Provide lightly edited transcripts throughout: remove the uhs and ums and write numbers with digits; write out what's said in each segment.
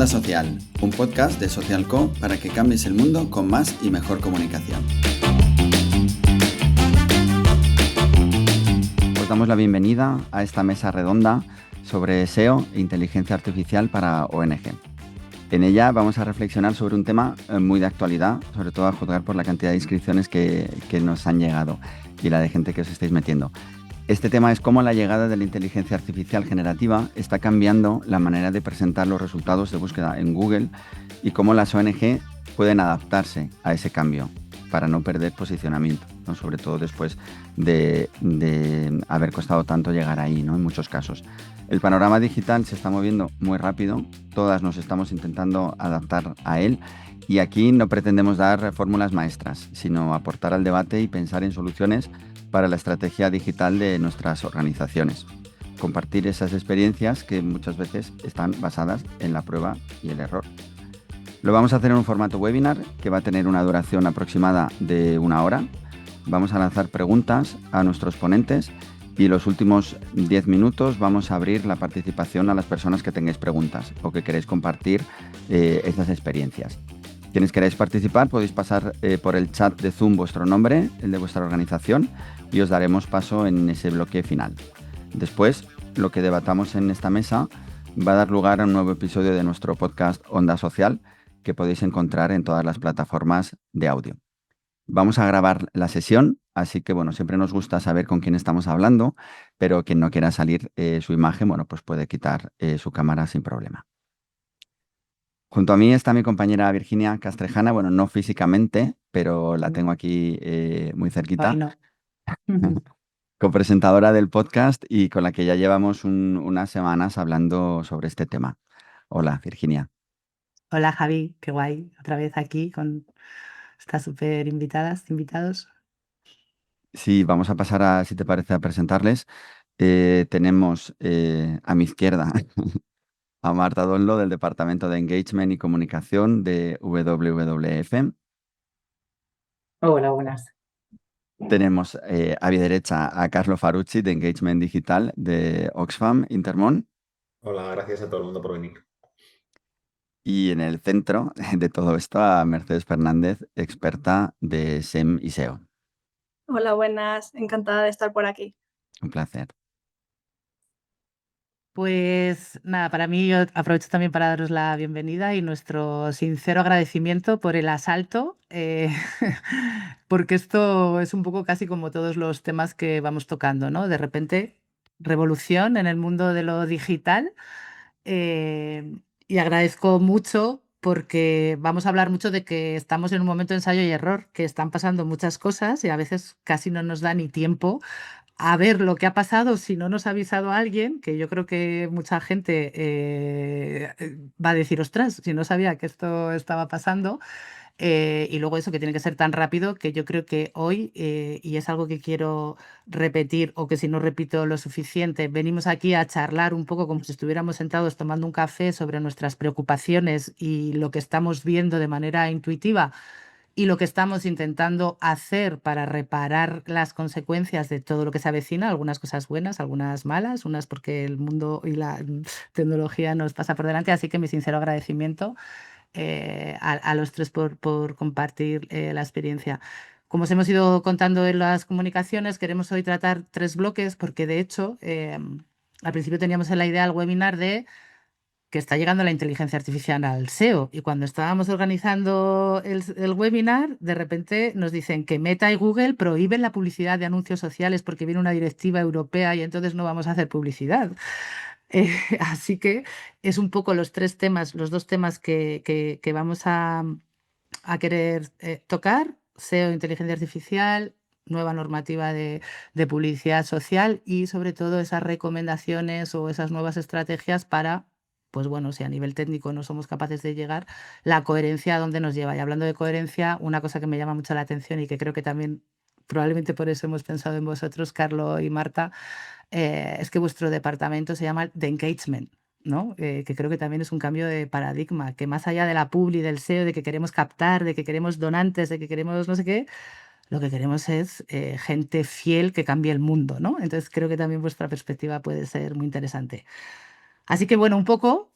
Onda Social, un podcast de Social.co para que cambies el mundo con más y mejor comunicación. Os damos la bienvenida a esta mesa redonda sobre SEO e inteligencia artificial para ONG. En ella vamos a reflexionar sobre un tema muy de actualidad, sobre todo a juzgar por la cantidad de inscripciones que nos han llegado y la de gente que os estáis metiendo. Este tema es cómo la llegada de la inteligencia artificial generativa está cambiando la manera de presentar los resultados de búsqueda en Google y cómo las ONG pueden adaptarse a ese cambio para no perder posicionamiento, ¿no? Sobre todo después de haber costado tanto llegar ahí, ¿no? En muchos casos. El panorama digital se está moviendo muy rápido, todas nos estamos intentando adaptar a él y aquí no pretendemos dar fórmulas maestras, sino aportar al debate y pensar en soluciones para la estrategia digital de nuestras organizaciones. Compartir esas experiencias que muchas veces están basadas en la prueba y el error. Lo vamos a hacer en un formato webinar que va a tener una duración aproximada de 1 hora. Vamos a lanzar preguntas a nuestros ponentes y los últimos 10 minutos vamos a abrir la participación a las personas que tengáis preguntas o que queréis compartir estas experiencias. Quienes queráis participar podéis pasar por el chat de Zoom vuestro nombre, el de vuestra organización, y os daremos paso en ese bloque final. Después, lo que debatamos en esta mesa va a dar lugar a un nuevo episodio de nuestro podcast Onda Social, que podéis encontrar en todas las plataformas de audio. Vamos a grabar la sesión, así que bueno, siempre nos gusta saber con quién estamos hablando, pero quien no quiera salir su imagen, bueno, pues puede quitar su cámara sin problema. Junto a mí está mi compañera Virginia Castrejana, bueno, no físicamente, pero la tengo aquí muy cerquita. Ay, no. Copresentadora del podcast y con la que ya llevamos unas semanas hablando sobre este tema. Hola, Virginia. Hola Javi, qué guay, otra vez aquí con estas súper invitados. Sí, vamos a pasar si te parece, a presentarles. Tenemos a mi izquierda a Marta Donlo del Departamento de Engagement y Comunicación de WWF. Hola, buenas. Tenemos a mi derecha a Carlo Farucci de Engagement Digital de Oxfam Intermón. Hola, gracias a todo el mundo por venir. Y en el centro de todo esto a Mercedes Fernández, experta de SEM y SEO. Hola, buenas, encantada de estar por aquí. Un placer. Pues nada, para mí yo aprovecho también para daros la bienvenida y nuestro sincero agradecimiento por el asalto, porque esto es un poco casi como todos los temas que vamos tocando, ¿no? De repente, revolución en el mundo de lo digital. Y agradezco mucho porque vamos a hablar mucho de que estamos en un momento de ensayo y error, que están pasando muchas cosas y a veces casi no nos da ni tiempo a ver lo que ha pasado si no nos ha avisado alguien, que yo creo que mucha gente va a decir, ostras, si no sabía que esto estaba pasando. Y luego eso que tiene que ser tan rápido que yo creo que hoy, y es algo que quiero repetir o que si no repito lo suficiente, venimos aquí a charlar un poco como si estuviéramos sentados tomando un café sobre nuestras preocupaciones y lo que estamos viendo de manera intuitiva y lo que estamos intentando hacer para reparar las consecuencias de todo lo que se avecina, algunas cosas buenas, algunas malas, unas porque el mundo y la tecnología nos pasa por delante, así que mi sincero agradecimiento a los tres por compartir la experiencia. Como os hemos ido contando en las comunicaciones, queremos hoy tratar 3 bloques porque de hecho al principio teníamos la idea al webinar de que está llegando la inteligencia artificial al SEO y cuando estábamos organizando el webinar, de repente nos dicen que Meta y Google prohíben la publicidad de anuncios sociales porque viene una directiva europea y entonces no vamos a hacer publicidad. Así que es un poco los 3 temas, los 2 temas que vamos a querer tocar: SEO, inteligencia artificial, nueva normativa de publicidad social y sobre todo esas recomendaciones o esas nuevas estrategias para, pues bueno, si a nivel técnico no somos capaces de llegar, la coherencia a dónde nos lleva. Y hablando de coherencia, una cosa que me llama mucho la atención y que creo que también probablemente por eso hemos pensado en vosotros, Carlos y Marta, es que vuestro departamento se llama The Engagement, ¿no? Que creo que también es un cambio de paradigma, que más allá de la publi, del SEO, de que queremos captar, de que queremos donantes, de que queremos no sé qué, lo que queremos es gente fiel que cambie el mundo, ¿no? Entonces creo que también vuestra perspectiva puede ser muy interesante. Así que bueno, un poco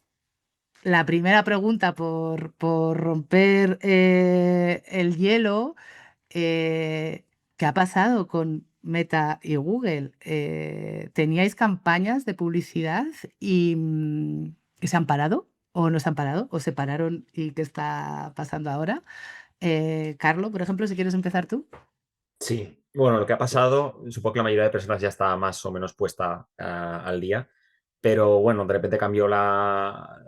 la primera pregunta por romper el hielo, ¿qué ha pasado con Meta y Google? ¿Teníais campañas de publicidad y se han parado o no se han parado o se pararon y qué está pasando ahora? Carlo, por ejemplo, si quieres empezar tú. Sí, bueno, lo que ha pasado, supongo que la mayoría de personas ya está más o menos puesta al día, pero bueno, de repente cambió la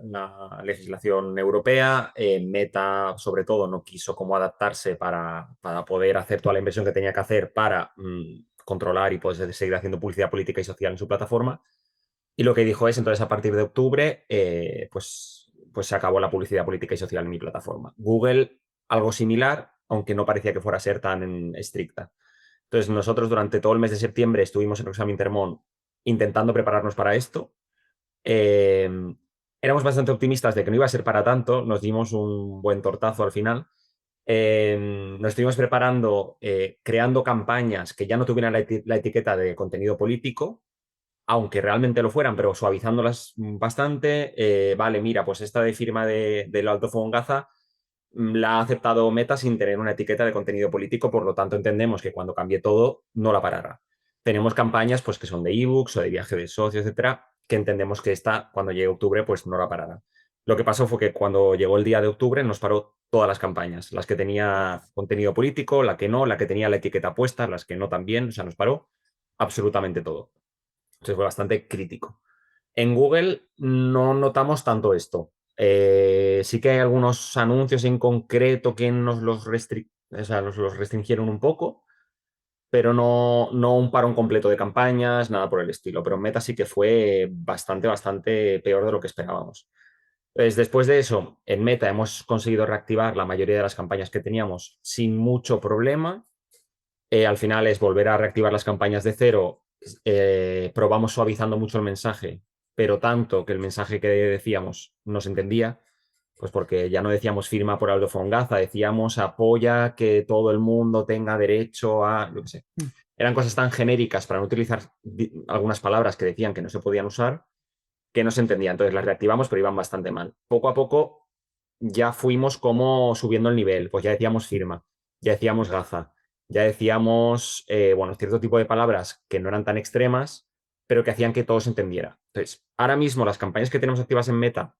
legislación europea, Meta sobre todo no quiso como adaptarse para poder hacer toda la inversión que tenía que hacer para controlar y poder seguir haciendo publicidad política y social en su plataforma. Y lo que dijo es, entonces a partir de octubre, pues se acabó la publicidad política y social en mi plataforma. Google, algo similar, aunque no parecía que fuera a ser tan estricta. Entonces nosotros durante todo el mes de septiembre estuvimos en Examen Intermón intentando prepararnos para esto. Eh, Éramos bastante optimistas de que no iba a ser para tanto, nos dimos un buen tortazo al final. Nos estuvimos preparando, creando campañas que ya no tuvieran la etiqueta de contenido político, aunque realmente lo fueran, pero suavizándolas bastante. Vale, mira, pues esta de firma del Alto Fuego en Gaza la ha aceptado Meta sin tener una etiqueta de contenido político, por lo tanto entendemos que cuando cambie todo no la parará. Tenemos campañas pues, que son de ebooks o de viaje de socios, etcétera, que entendemos que esta, cuando llegue octubre, pues no la parará. Lo que pasó fue que cuando llegó el día de octubre nos paró todas las campañas, las que tenía contenido político, la que no, la que tenía la etiqueta puesta, las que no también, o sea, nos paró absolutamente todo. Entonces fue bastante crítico. En Google no notamos tanto esto. Sí que hay algunos anuncios en concreto que nos o sea, nos los restringieron un poco, pero no un parón completo de campañas, nada por el estilo. Pero en Meta sí que fue bastante peor de lo que esperábamos. Entonces, después de eso, en Meta hemos conseguido reactivar la mayoría de las campañas que teníamos sin mucho problema. Al final es volver a reactivar las campañas de cero. Probamos suavizando mucho el mensaje, pero tanto que el mensaje que decíamos no se entendía, pues porque ya no decíamos firma por Aldo Fongaza, decíamos apoya que todo el mundo tenga derecho a, yo qué sé. Eran cosas tan genéricas para no utilizar algunas palabras que decían que no se podían usar, que no se entendía. Entonces las reactivamos, pero iban bastante mal. Poco a poco ya fuimos como subiendo el nivel, pues ya decíamos firma, ya decíamos Gaza, ya decíamos, bueno, cierto tipo de palabras que no eran tan extremas, pero que hacían que todo se entendiera. Entonces, ahora mismo las campañas que tenemos activas en Meta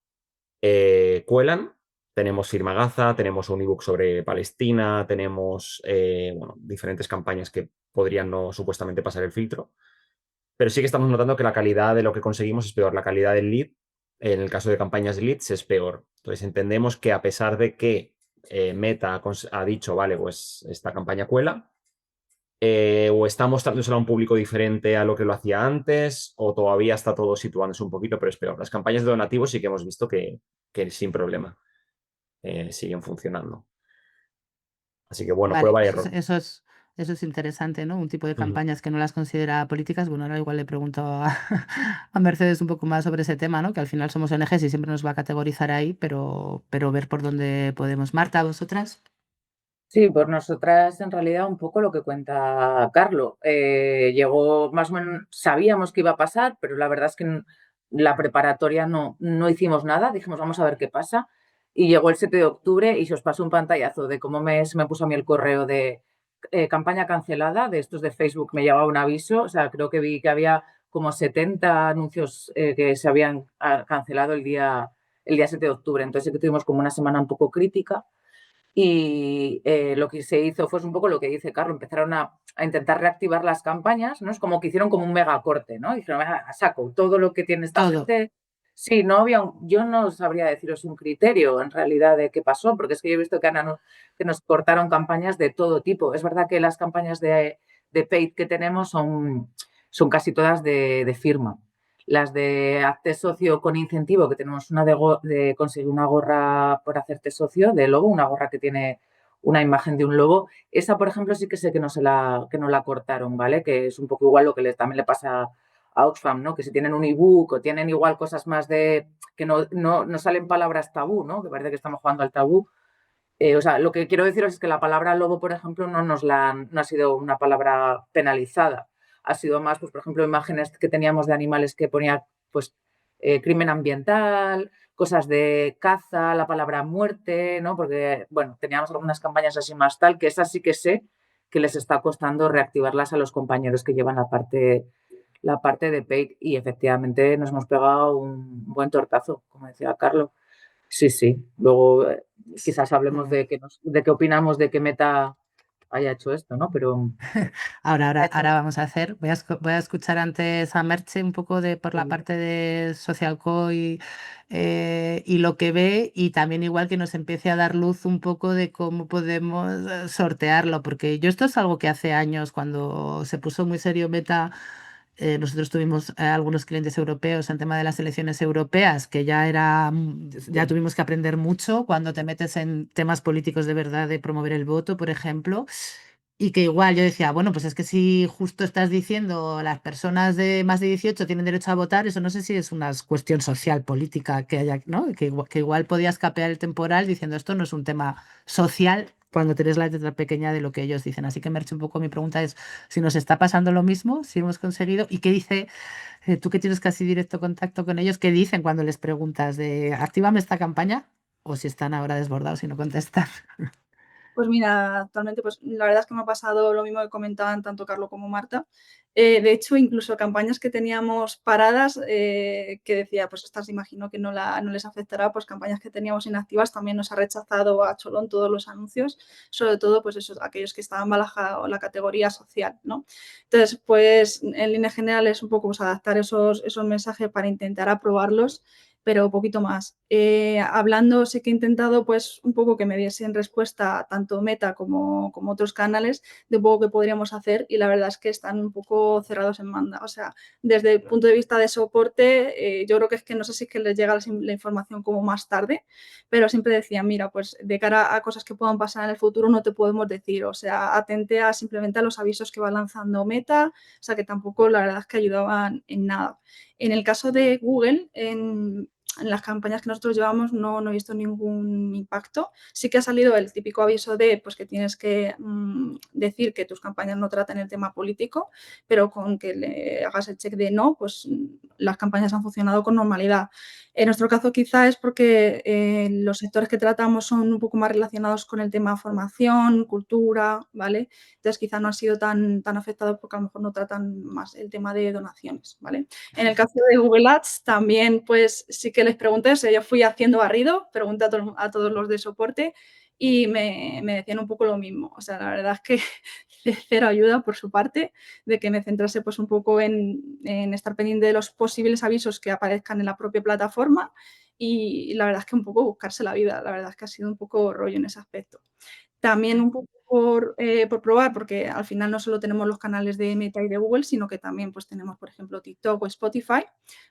cuelan. Tenemos Firma Gaza, tenemos un ebook sobre Palestina, tenemos bueno, diferentes campañas que podrían no supuestamente pasar el filtro. Pero sí que estamos notando que la calidad de lo que conseguimos es peor. La calidad del lead, en el caso de campañas de leads, es peor. Entonces entendemos que a pesar de que Meta ha dicho, vale, pues esta campaña cuela, o está mostrándosela a un público diferente a lo que lo hacía antes, o todavía está todo situándose un poquito, pero es peor. Las campañas de donativos sí que hemos visto que sin problema siguen funcionando. Así que bueno, Vale, prueba y pues error. eso es interesante, ¿no? Un tipo de Ujú. campañas que no las considera políticas. Bueno, ahora igual le pregunto a, a Mercedes un poco más sobre ese tema, ¿no? Que al final somos ONGs y siempre nos va a categorizar ahí, pero ver por dónde podemos. Marta, ¿vosotras? Sí, por nosotras en realidad un poco lo que cuenta Carlo. Llegó más o menos, sabíamos que iba a pasar, pero la verdad es que la preparatoria no hicimos nada, dijimos vamos a ver qué pasa. Y llegó el 7 de octubre y se os pasó un pantallazo de cómo se me puso a mí el correo de campaña cancelada, de estos de Facebook me llegaba un aviso, o sea, creo que vi que había como 70 anuncios que se habían cancelado el día 7 de octubre, entonces sí que tuvimos como una semana un poco crítica. Y lo que se hizo fue un poco lo que dice Carlos, empezaron a intentar reactivar las campañas, ¿no? Es como que hicieron como un megacorte, ¿no? Dijeron, venga, a saco todo lo que tiene esta Todo. gente. Sí, no había yo no sabría deciros un criterio en realidad de qué pasó, porque es que yo he visto que, que nos cortaron campañas de todo tipo. Es verdad que las campañas de paid que tenemos son casi todas de firma. Las de hazte socio con incentivo, que tenemos una de conseguir una gorra por hacerte socio de lobo, una gorra que tiene una imagen de un lobo. Esa, por ejemplo, sí que sé que que no la cortaron, ¿vale? Que es un poco igual lo que también le pasa a Oxfam, ¿no? Que si tienen un ebook o tienen igual cosas más de que no salen palabras tabú, ¿no? Que parece que estamos jugando al tabú. O sea, lo que quiero deciros es que la palabra lobo, por ejemplo, no ha sido una palabra penalizada. Ha sido más, pues, por ejemplo, imágenes que teníamos de animales que ponía, pues, crimen ambiental, cosas de caza, la palabra muerte, ¿no? Porque, bueno, teníamos algunas campañas así más tal, que esas sí que sé que les está costando reactivarlas a los compañeros que llevan la parte de paid, y efectivamente nos hemos pegado un buen tortazo, como decía Carlos. Sí, sí. Luego quizás hablemos de qué opinamos de que Meta haya hecho esto, ¿no? Pero Ahora vamos a hacer, voy a escuchar antes a Merche un poco por la Sí. parte de Social Co y lo que ve, y también igual que nos empiece a dar luz un poco de cómo podemos sortearlo, porque yo esto es algo que hace años, cuando se puso muy serio Meta, nosotros tuvimos algunos clientes europeos en tema de las elecciones europeas, que ya tuvimos que aprender mucho cuando te metes en temas políticos de verdad, de promover el voto, por ejemplo. Y que igual yo decía, bueno, pues es que si justo estás diciendo las personas de más de 18 tienen derecho a votar, eso no sé si es una cuestión social, política que haya, ¿no? Que igual podías capear el temporal diciendo esto no es un tema social cuando tienes la letra pequeña de lo que ellos dicen. Así que, Merche, un poco mi pregunta es si nos está pasando lo mismo, si hemos conseguido, y qué dice, tú que tienes casi directo contacto con ellos, qué dicen cuando les preguntas de actívame esta campaña, o si están ahora desbordados y no contestan. Pues mira, actualmente pues la verdad es que me ha pasado lo mismo que comentaban tanto Carlos como Marta. De hecho, incluso campañas que teníamos paradas, que decía, pues estas imagino que no les afectará, pues campañas que teníamos inactivas también nos ha rechazado a cholón todos los anuncios, sobre todo pues eso, aquellos que estaban bajo la categoría social, ¿no? Entonces, pues en líneas generales un poco pues, adaptar esos mensajes para intentar aprobarlos, pero poquito más. Hablando, sí que he intentado pues un poco que me diesen respuesta tanto Meta como otros canales de un poco qué podríamos hacer, y la verdad es que están un poco cerrados en banda. O sea, desde el punto de vista de soporte, yo creo que es que no sé si es que les llega la información como más tarde, pero siempre decían, mira, pues de cara a cosas que puedan pasar en el futuro no te podemos decir, o sea, atente simplemente a los avisos que va lanzando Meta, o sea, que tampoco la verdad es que ayudaban en nada. En el caso de Google, en las campañas que nosotros llevamos no he visto ningún impacto. Sí que ha salido el típico aviso de pues, que tienes que decir que tus campañas no tratan el tema político, pero con que le hagas el check de no, pues las campañas han funcionado con normalidad. En nuestro caso quizá es porque los sectores que tratamos son un poco más relacionados con el tema formación, cultura, ¿vale? Entonces quizá no han sido tan afectados porque a lo mejor no tratan más el tema de donaciones, ¿vale? En el caso de Google Ads también, pues sí que les pregunté, o sea, yo fui haciendo barrido, pregunté a todos los de soporte y me decían un poco lo mismo. O sea, la verdad es que cero ayuda por su parte, de que me centrase pues un poco en estar pendiente de los posibles avisos que aparezcan en la propia plataforma, y la verdad es que un poco buscarse la vida. La verdad es que ha sido un poco rollo en ese aspecto. También un poco por probar, porque al final no solo tenemos los canales de Meta y de Google, sino que también pues tenemos, por ejemplo, TikTok o Spotify,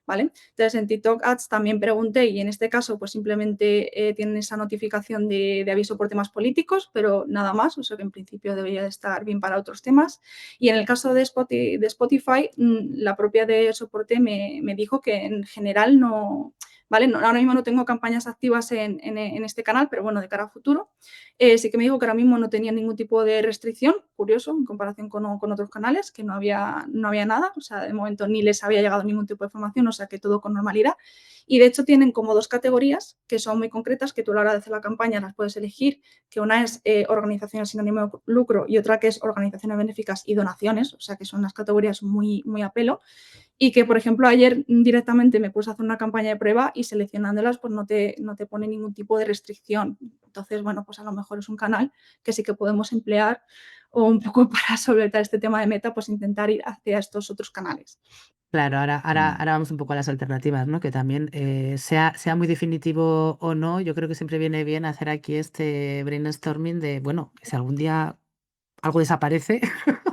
¿vale? Entonces, en TikTok Ads también pregunté, y en este caso pues simplemente tienen esa notificación de aviso por temas políticos, pero nada más, o sea que en principio debería de estar bien para otros temas. Y en el caso de Spotify, la propia de soporte me dijo que en general no, ¿vale? No, ahora mismo no tengo campañas activas en este canal, pero bueno, de cara a futuro. Sí que me dijo que ahora mismo no tenía ningún tipo de restricción, curioso, en comparación con otros canales, que no había nada, o sea, de momento ni les había llegado ningún tipo de información, o sea, que todo con normalidad. Y de hecho tienen como dos categorías que son muy concretas, que tú a la hora de hacer la campaña las puedes elegir, que una es organizaciones sin ánimo de lucro y otra que es organizaciones benéficas y donaciones, o sea, que son unas categorías muy a pelo. Y que, por ejemplo, ayer directamente me puse a hacer una campaña de prueba y seleccionándolas pues no te pone ningún tipo de restricción. Entonces, bueno, pues a lo mejor es un canal que sí que podemos emplear, o un poco para solventar este tema de Meta, pues intentar ir hacia estos otros canales. Claro, ahora vamos un poco a las alternativas, ¿no? Que también, sea muy definitivo o no, yo creo que siempre viene bien hacer aquí este brainstorming de, bueno, si algún día algo desaparece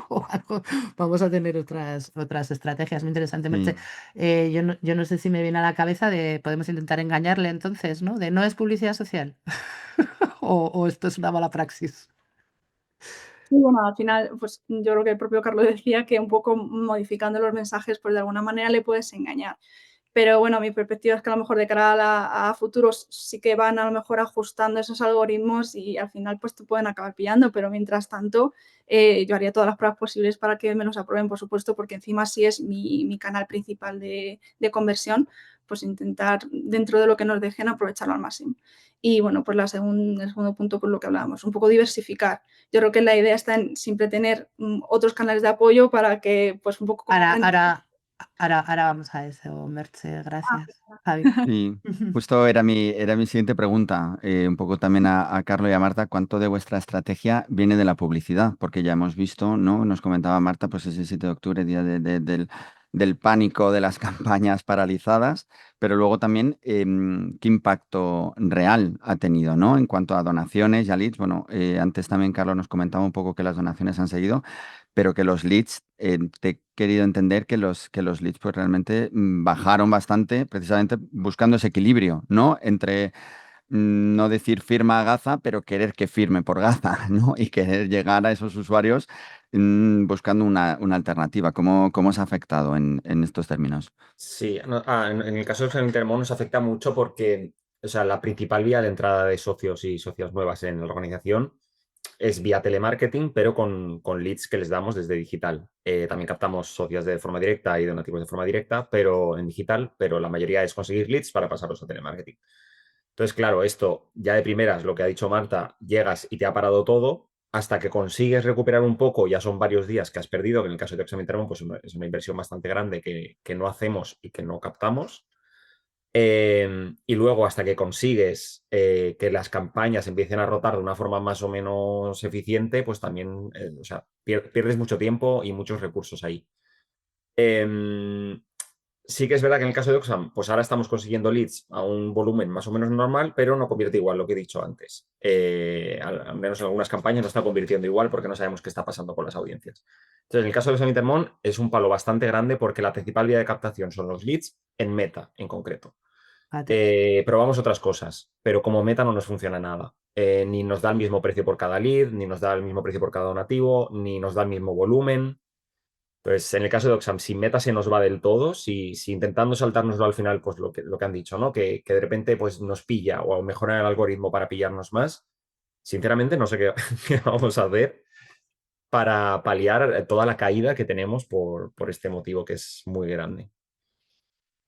o algo, vamos a tener otras estrategias. Muy interesante, Merche. Sí. Yo no sé si me viene a la cabeza de podemos intentar engañarle entonces, ¿no? De no es publicidad social o esto es una mala praxis. Sí, bueno, al final, pues yo creo que el propio Carlos decía que un poco modificando los mensajes, pues de alguna manera le puedes engañar. Pero bueno, mi perspectiva es que a lo mejor de cara a futuros sí que van a lo mejor ajustando esos algoritmos y al final pues te pueden acabar pillando, pero mientras tanto yo haría todas las pruebas posibles para que me los aprueben, por supuesto, porque encima sí es mi canal principal de conversión, pues intentar, dentro de lo que nos dejen, aprovecharlo al máximo. Y bueno, pues el segundo punto con lo que hablábamos, un poco diversificar. Yo creo que la idea está en siempre tener otros canales de apoyo para que, pues un poco como Ahora vamos a eso, Merche, gracias. Javi. Y justo era mi siguiente pregunta, un poco también a Carlos y a Marta, ¿cuánto de vuestra estrategia viene de la publicidad? Porque ya hemos visto, ¿no? Nos comentaba Marta, pues ese 7 de octubre, día del pánico de las campañas paralizadas, pero luego también qué impacto real ha tenido, ¿no? En cuanto a donaciones y a leads. Bueno, antes también Carlos nos comentaba un poco que las donaciones han seguido, pero que los leads, te he querido entender que los leads pues realmente bajaron bastante, precisamente buscando ese equilibrio, ¿no? Entre no decir firma a Gaza, pero querer que firme por Gaza, ¿no? Y querer llegar a esos usuarios buscando una alternativa. ¿Cómo os ha afectado en estos términos? Sí, en el caso de San Intermón nos afecta mucho porque, o sea, la principal vía de entrada de socios y socias nuevas en la organización es vía telemarketing, pero con leads que les damos desde digital. También captamos socias de forma directa y donativos de forma directa, pero en digital, pero la mayoría es conseguir leads para pasarlos a telemarketing. Entonces, claro, esto ya de primeras, lo que ha dicho Marta, llegas y te ha parado todo, hasta que consigues recuperar un poco, ya son varios días que has perdido, que en el caso de Examen Termo, pues es una inversión bastante grande que no hacemos y que no captamos. Y luego hasta que consigues que las campañas empiecen a rotar de una forma más o menos eficiente, pues también, o sea, pierdes mucho tiempo y muchos recursos ahí. Sí que es verdad que en el caso de Oxfam, pues ahora estamos consiguiendo leads a un volumen más o menos normal, pero no convierte igual lo que he dicho antes. Al menos en algunas campañas no está convirtiendo igual porque no sabemos qué está pasando con las audiencias. Entonces, en el caso de Examen Intermón es un palo bastante grande porque la principal vía de captación son los leads en Meta en concreto. Probamos otras cosas, pero como Meta no nos funciona nada. Ni nos da el mismo precio por cada lead, ni nos da el mismo precio por cada donativo, ni nos da el mismo volumen. Entonces, en el caso de Oxfam, si Meta se nos va del todo, si intentando saltárnoslo al final, pues lo que han dicho, ¿no? Que de repente pues, nos pilla o mejorar el algoritmo para pillarnos más, sinceramente no sé qué, qué vamos a hacer para paliar toda la caída que tenemos por este motivo que es muy grande.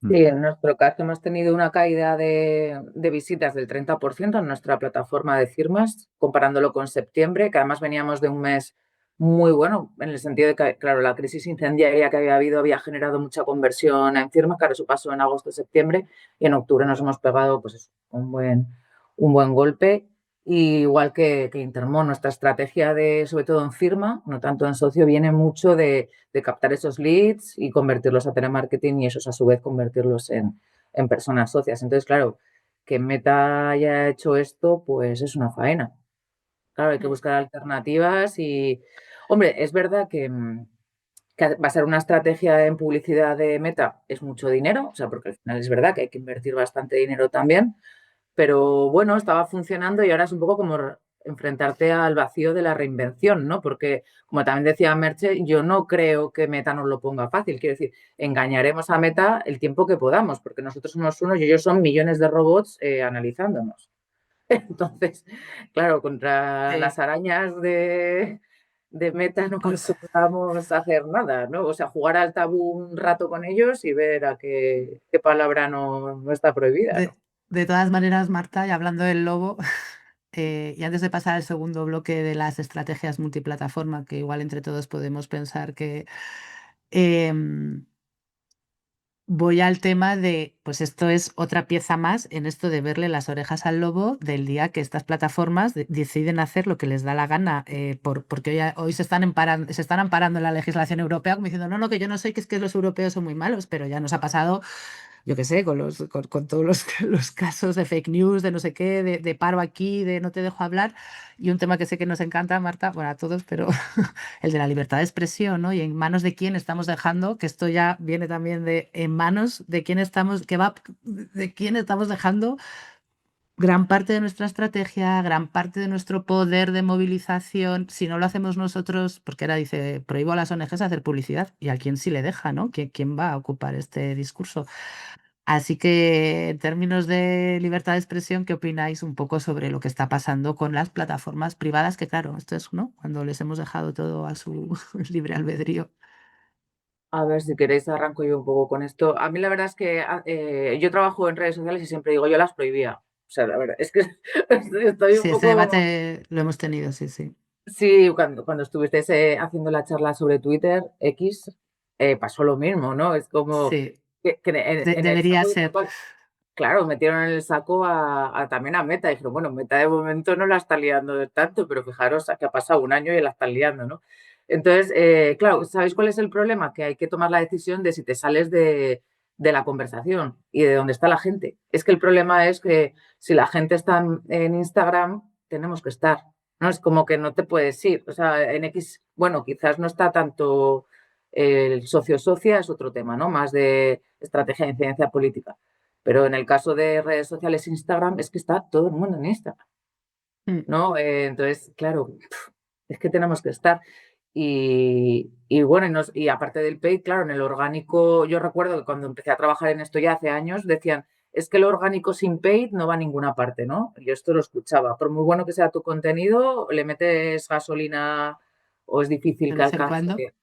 Sí, en nuestro caso hemos tenido una caída de visitas del 30% en nuestra plataforma de firmas, comparándolo con septiembre, que además veníamos de un mes muy bueno, en el sentido de que, claro, la crisis incendiaria que había habido había generado mucha conversión en firmas, claro, eso pasó en agosto-septiembre y en octubre nos hemos pegado pues, un buen golpe. Y igual que Intermón, nuestra estrategia sobre todo en firma, no tanto en socio, viene mucho de captar esos leads y convertirlos a telemarketing y esos a su vez convertirlos en personas socias. Entonces, claro, que Meta haya hecho esto, pues es una faena. Claro, hay que buscar alternativas y, hombre, es verdad que va a ser una estrategia en publicidad de Meta, es mucho dinero, o sea, porque al final es verdad que hay que invertir bastante dinero también, pero bueno, estaba funcionando y ahora es un poco como enfrentarte al vacío de la reinvención, ¿no? Porque, como también decía Merche, yo no creo que Meta nos lo ponga fácil. Quiero decir, engañaremos a Meta el tiempo que podamos, porque nosotros somos unos y ellos son millones de robots analizándonos. Entonces, claro, contra las arañas de Meta no podemos hacer nada, ¿no? O sea, jugar al tabú un rato con ellos y ver a qué palabra no está prohibida, ¿no? De todas maneras, Marta, y hablando del lobo, y antes de pasar al segundo bloque de las estrategias multiplataforma, que igual entre todos podemos pensar que voy al tema de, pues esto es otra pieza más en esto de verle las orejas al lobo del día que estas plataformas deciden hacer lo que les da la gana, porque hoy se están amparando en la legislación europea como diciendo, no, que yo no sé que es que los europeos son muy malos, pero ya nos ha pasado, yo qué sé, con todos los casos de fake news, de no sé qué, de paro aquí, de no te dejo hablar, y un tema que sé que nos encanta, Marta, bueno, a todos, pero el de la libertad de expresión, ¿no? Y en manos de quién estamos dejando, que esto ya viene también de en manos de quién estamos, de quién estamos dejando gran parte de nuestra estrategia, gran parte de nuestro poder de movilización, si no lo hacemos nosotros, porque ahora dice, prohíbo a las ONGs hacer publicidad, y a quién sí le deja, ¿no? ¿Quién va a ocupar este discurso? Así que en términos de libertad de expresión, ¿qué opináis un poco sobre lo que está pasando con las plataformas privadas? Que claro, esto es, ¿no? Cuando les hemos dejado todo a su libre albedrío. A ver, si queréis arranco yo un poco con esto. A mí la verdad es que yo trabajo en redes sociales y siempre digo, yo las prohibía. O sea, la verdad es que estoy un Sí, este poco... debate lo hemos tenido, sí, sí. Sí, cuando estuvisteis haciendo la charla sobre Twitter X, pasó lo mismo, ¿no? Es como Sí, que en el debería saco de ser. papas, claro, metieron en el saco también a Meta. Dijeron, bueno, Meta de momento no la está liando de tanto, pero fijaros a que ha pasado un año y la están liando, ¿no? Entonces, claro, ¿sabéis cuál es el problema? Que hay que tomar la decisión de si te sales de la conversación y de dónde está la gente. Es que el problema es que si la gente está en Instagram, tenemos que estar. ¿No? Es como que no te puedes ir. O sea, en X, bueno, quizás no está tanto el socio-socia, es otro tema, ¿no? Más de estrategia de incidencia política. Pero en el caso de redes sociales, Instagram, es que está todo el mundo en Instagram, Mm. ¿no? Entonces, claro, es que tenemos que estar. Y bueno, y aparte del paid, claro, en el orgánico, yo recuerdo que cuando empecé a trabajar en esto ya hace años, decían, es que el orgánico sin paid no va a ninguna parte, ¿no? Yo esto lo escuchaba. Por muy bueno que sea tu contenido, le metes gasolina o es difícil De que vez en alcance, cuando.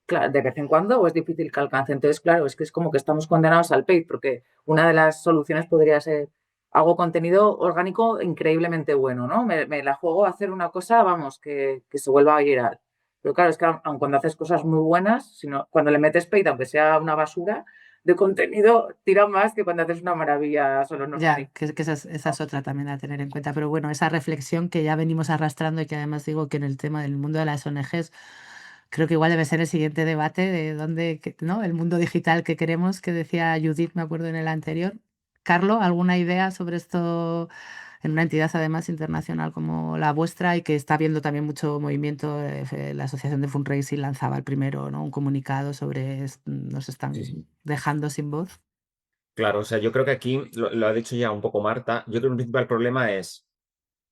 claro, de vez en cuando, o es difícil que alcance. Entonces, claro, es que es como que estamos condenados al paid, porque una de las soluciones podría ser, hago contenido orgánico increíblemente bueno, ¿no? Me la juego a hacer una cosa, vamos, que se vuelva viral. Pero claro, es que aun cuando haces cosas muy buenas, cuando le metes paid, aunque sea una basura de contenido, tira más que cuando haces una maravilla solo en Ya, orgánico. que esa es otra también a tener en cuenta. Pero bueno, esa reflexión que ya venimos arrastrando y que además digo que en el tema del mundo de las ONGs, creo que igual debe ser el siguiente debate de dónde, ¿no? El mundo digital que queremos, que decía Judith, me acuerdo en el anterior. Carlo, ¿alguna idea sobre esto en una entidad además internacional como la vuestra y que está viendo también mucho movimiento? La Asociación de Fundraising lanzaba el primero, ¿no? Un comunicado sobre nos Sí, sí. están dejando sin voz. Claro, o sea, yo creo que aquí lo ha dicho ya un poco Marta. Yo creo que el principal problema es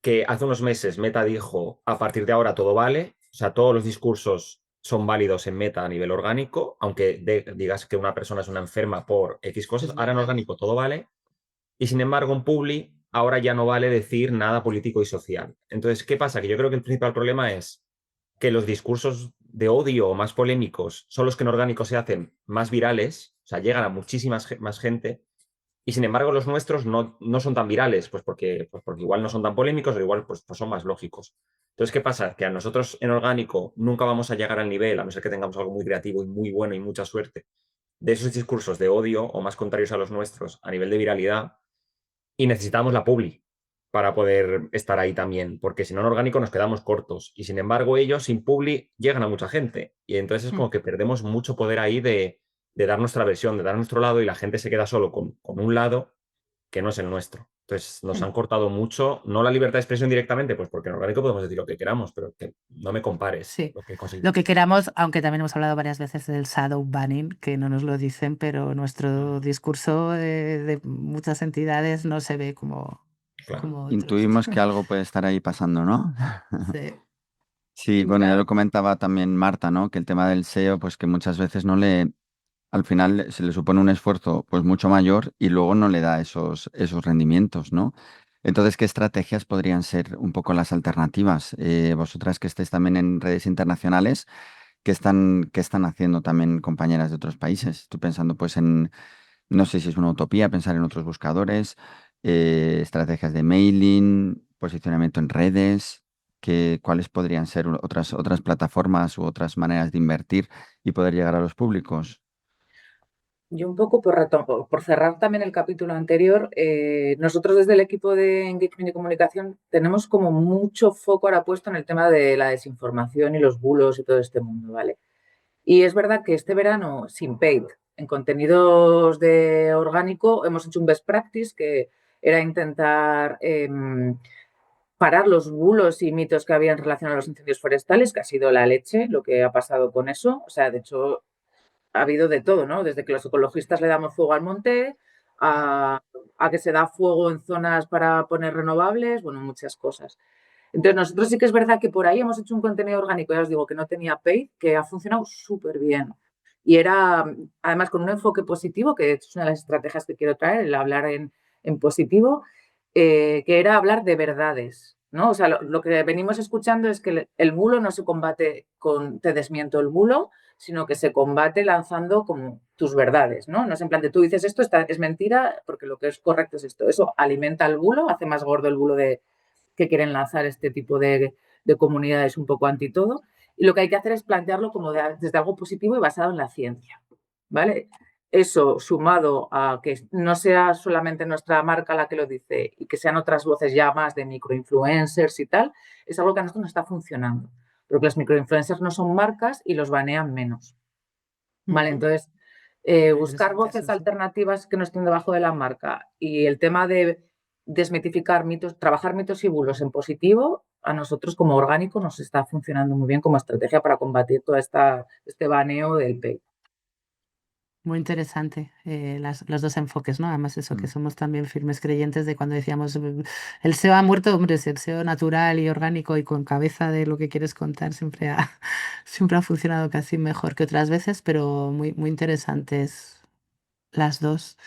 que hace unos meses Meta dijo, a partir de ahora todo vale, o sea, todos los discursos son válidos en Meta a nivel orgánico, aunque digas que una persona es una enferma por X cosas, ahora en orgánico todo vale, y sin embargo en Publi ahora ya no vale decir nada político y social. Entonces, ¿qué pasa? Que yo creo que el principal problema es que los discursos de odio o más polémicos son los que en orgánico se hacen más virales, o sea, llegan a muchísima más gente, y sin embargo, los nuestros no son tan virales, pues porque igual no son tan polémicos o igual pues son más lógicos. Entonces, ¿qué pasa? Que a nosotros en orgánico nunca vamos a llegar al nivel, a no ser que tengamos algo muy creativo y muy bueno y mucha suerte, de esos discursos de odio o más contrarios a los nuestros a nivel de viralidad, y necesitamos la publi para poder estar ahí también, porque si no en orgánico nos quedamos cortos. Y sin embargo, ellos sin publi llegan a mucha gente. Y entonces es como que perdemos mucho poder ahí de dar nuestra versión, de dar nuestro lado, y la gente se queda solo con un lado que no es el nuestro. Entonces nos han cortado mucho, no la libertad de expresión directamente, pues porque en orgánico podemos decir lo que queramos, pero que no me compares Sí, lo que conseguimos. lo que queramos, aunque también hemos hablado varias veces del shadow banning, que no nos lo dicen, pero nuestro discurso de muchas entidades no se ve Claro. como otros. Intuimos que algo puede estar ahí pasando, ¿no? Sí. Sí, bueno, ya Claro. lo comentaba también Marta, ¿no? Que el tema del SEO, pues que muchas veces al final se le supone un esfuerzo pues mucho mayor y luego no le da esos rendimientos, ¿no? Entonces, ¿qué estrategias podrían ser un poco las alternativas? Vosotras que estáis también en redes internacionales, ¿qué están haciendo también compañeras de otros países? Estoy pensando pues no sé si es una utopía pensar en otros buscadores, estrategias de mailing, posicionamiento en redes, ¿cuáles podrían ser otras plataformas u otras maneras de invertir y poder llegar a los públicos? Yo un poco por cerrar también el capítulo anterior, nosotros desde el equipo de Engagement y Comunicación tenemos como mucho foco ahora puesto en el tema de la desinformación y los bulos y todo este mundo, ¿vale? Y es verdad que este verano, sin paid, en contenidos de orgánico, hemos hecho un best practice que era intentar parar los bulos y mitos que había en relación a los incendios forestales, que ha sido la leche lo que ha pasado con eso. O sea, de hecho, ha habido de todo, ¿no? Desde que los ecologistas le damos fuego al monte, a que se da fuego en zonas para poner renovables, bueno, muchas cosas. Entonces, nosotros sí que es verdad que por ahí hemos hecho un contenido orgánico, ya os digo, que no tenía paid, que ha funcionado súper bien. Y era, además, con un enfoque positivo, que es una de las estrategias que quiero traer, el hablar en positivo, que era hablar de verdades, ¿no? O sea, lo que venimos escuchando es que el bulo no se combate con te desmiento el bulo, sino que se combate lanzando como tus verdades, ¿no? No es en plan de tú dices esto, es mentira, porque lo que es correcto es esto. Eso alimenta el bulo, hace más gordo el bulo que quieren lanzar este tipo de comunidades un poco anti todo. Y lo que hay que hacer es plantearlo como desde algo positivo y basado en la ciencia, ¿vale? Eso sumado a que no sea solamente nuestra marca la que lo dice y que sean otras voces ya más de microinfluencers y tal, es algo que a nosotros no está funcionando. Porque los microinfluencers no son marcas y los banean menos. ¿Vale? Entonces, buscar voces alternativas que no estén debajo de la marca y el tema de desmitificar mitos, trabajar mitos y bulos en positivo, a nosotros como orgánico nos está funcionando muy bien como estrategia para combatir todo este baneo del PEI. Muy interesante, los dos enfoques, ¿no? Además eso, que somos también firmes creyentes de cuando decíamos el SEO ha muerto, hombre, si el SEO natural y orgánico y con cabeza de lo que quieres contar siempre ha funcionado casi mejor que otras veces, pero muy interesantes las dos.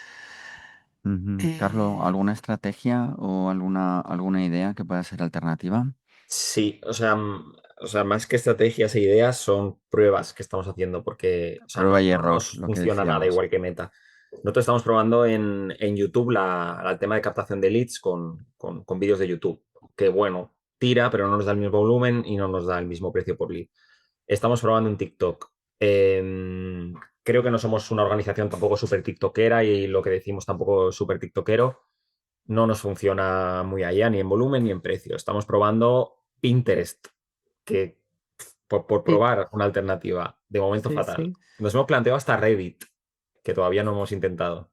Carlos, Eh, ¿alguna estrategia o alguna idea que pueda ser alternativa? Sí, o sea, más que estrategias e ideas son pruebas que estamos haciendo porque o sea, Prueba y no error, nos lo que funciona nada decíamos. igual que Meta. Nosotros estamos probando en YouTube el tema de captación de leads con vídeos de YouTube, que bueno, tira, pero no nos da el mismo volumen y no nos da el mismo precio por lead. Estamos probando en TikTok. Creo que no somos una organización tampoco súper tiktokera y lo que decimos tampoco súper tiktokero. No nos funciona muy allá, ni en volumen ni en precio. Estamos probando Pinterest, que por sí, probar una alternativa, de momento sí, fatal. sí. Nos hemos planteado hasta Reddit, que todavía no hemos intentado.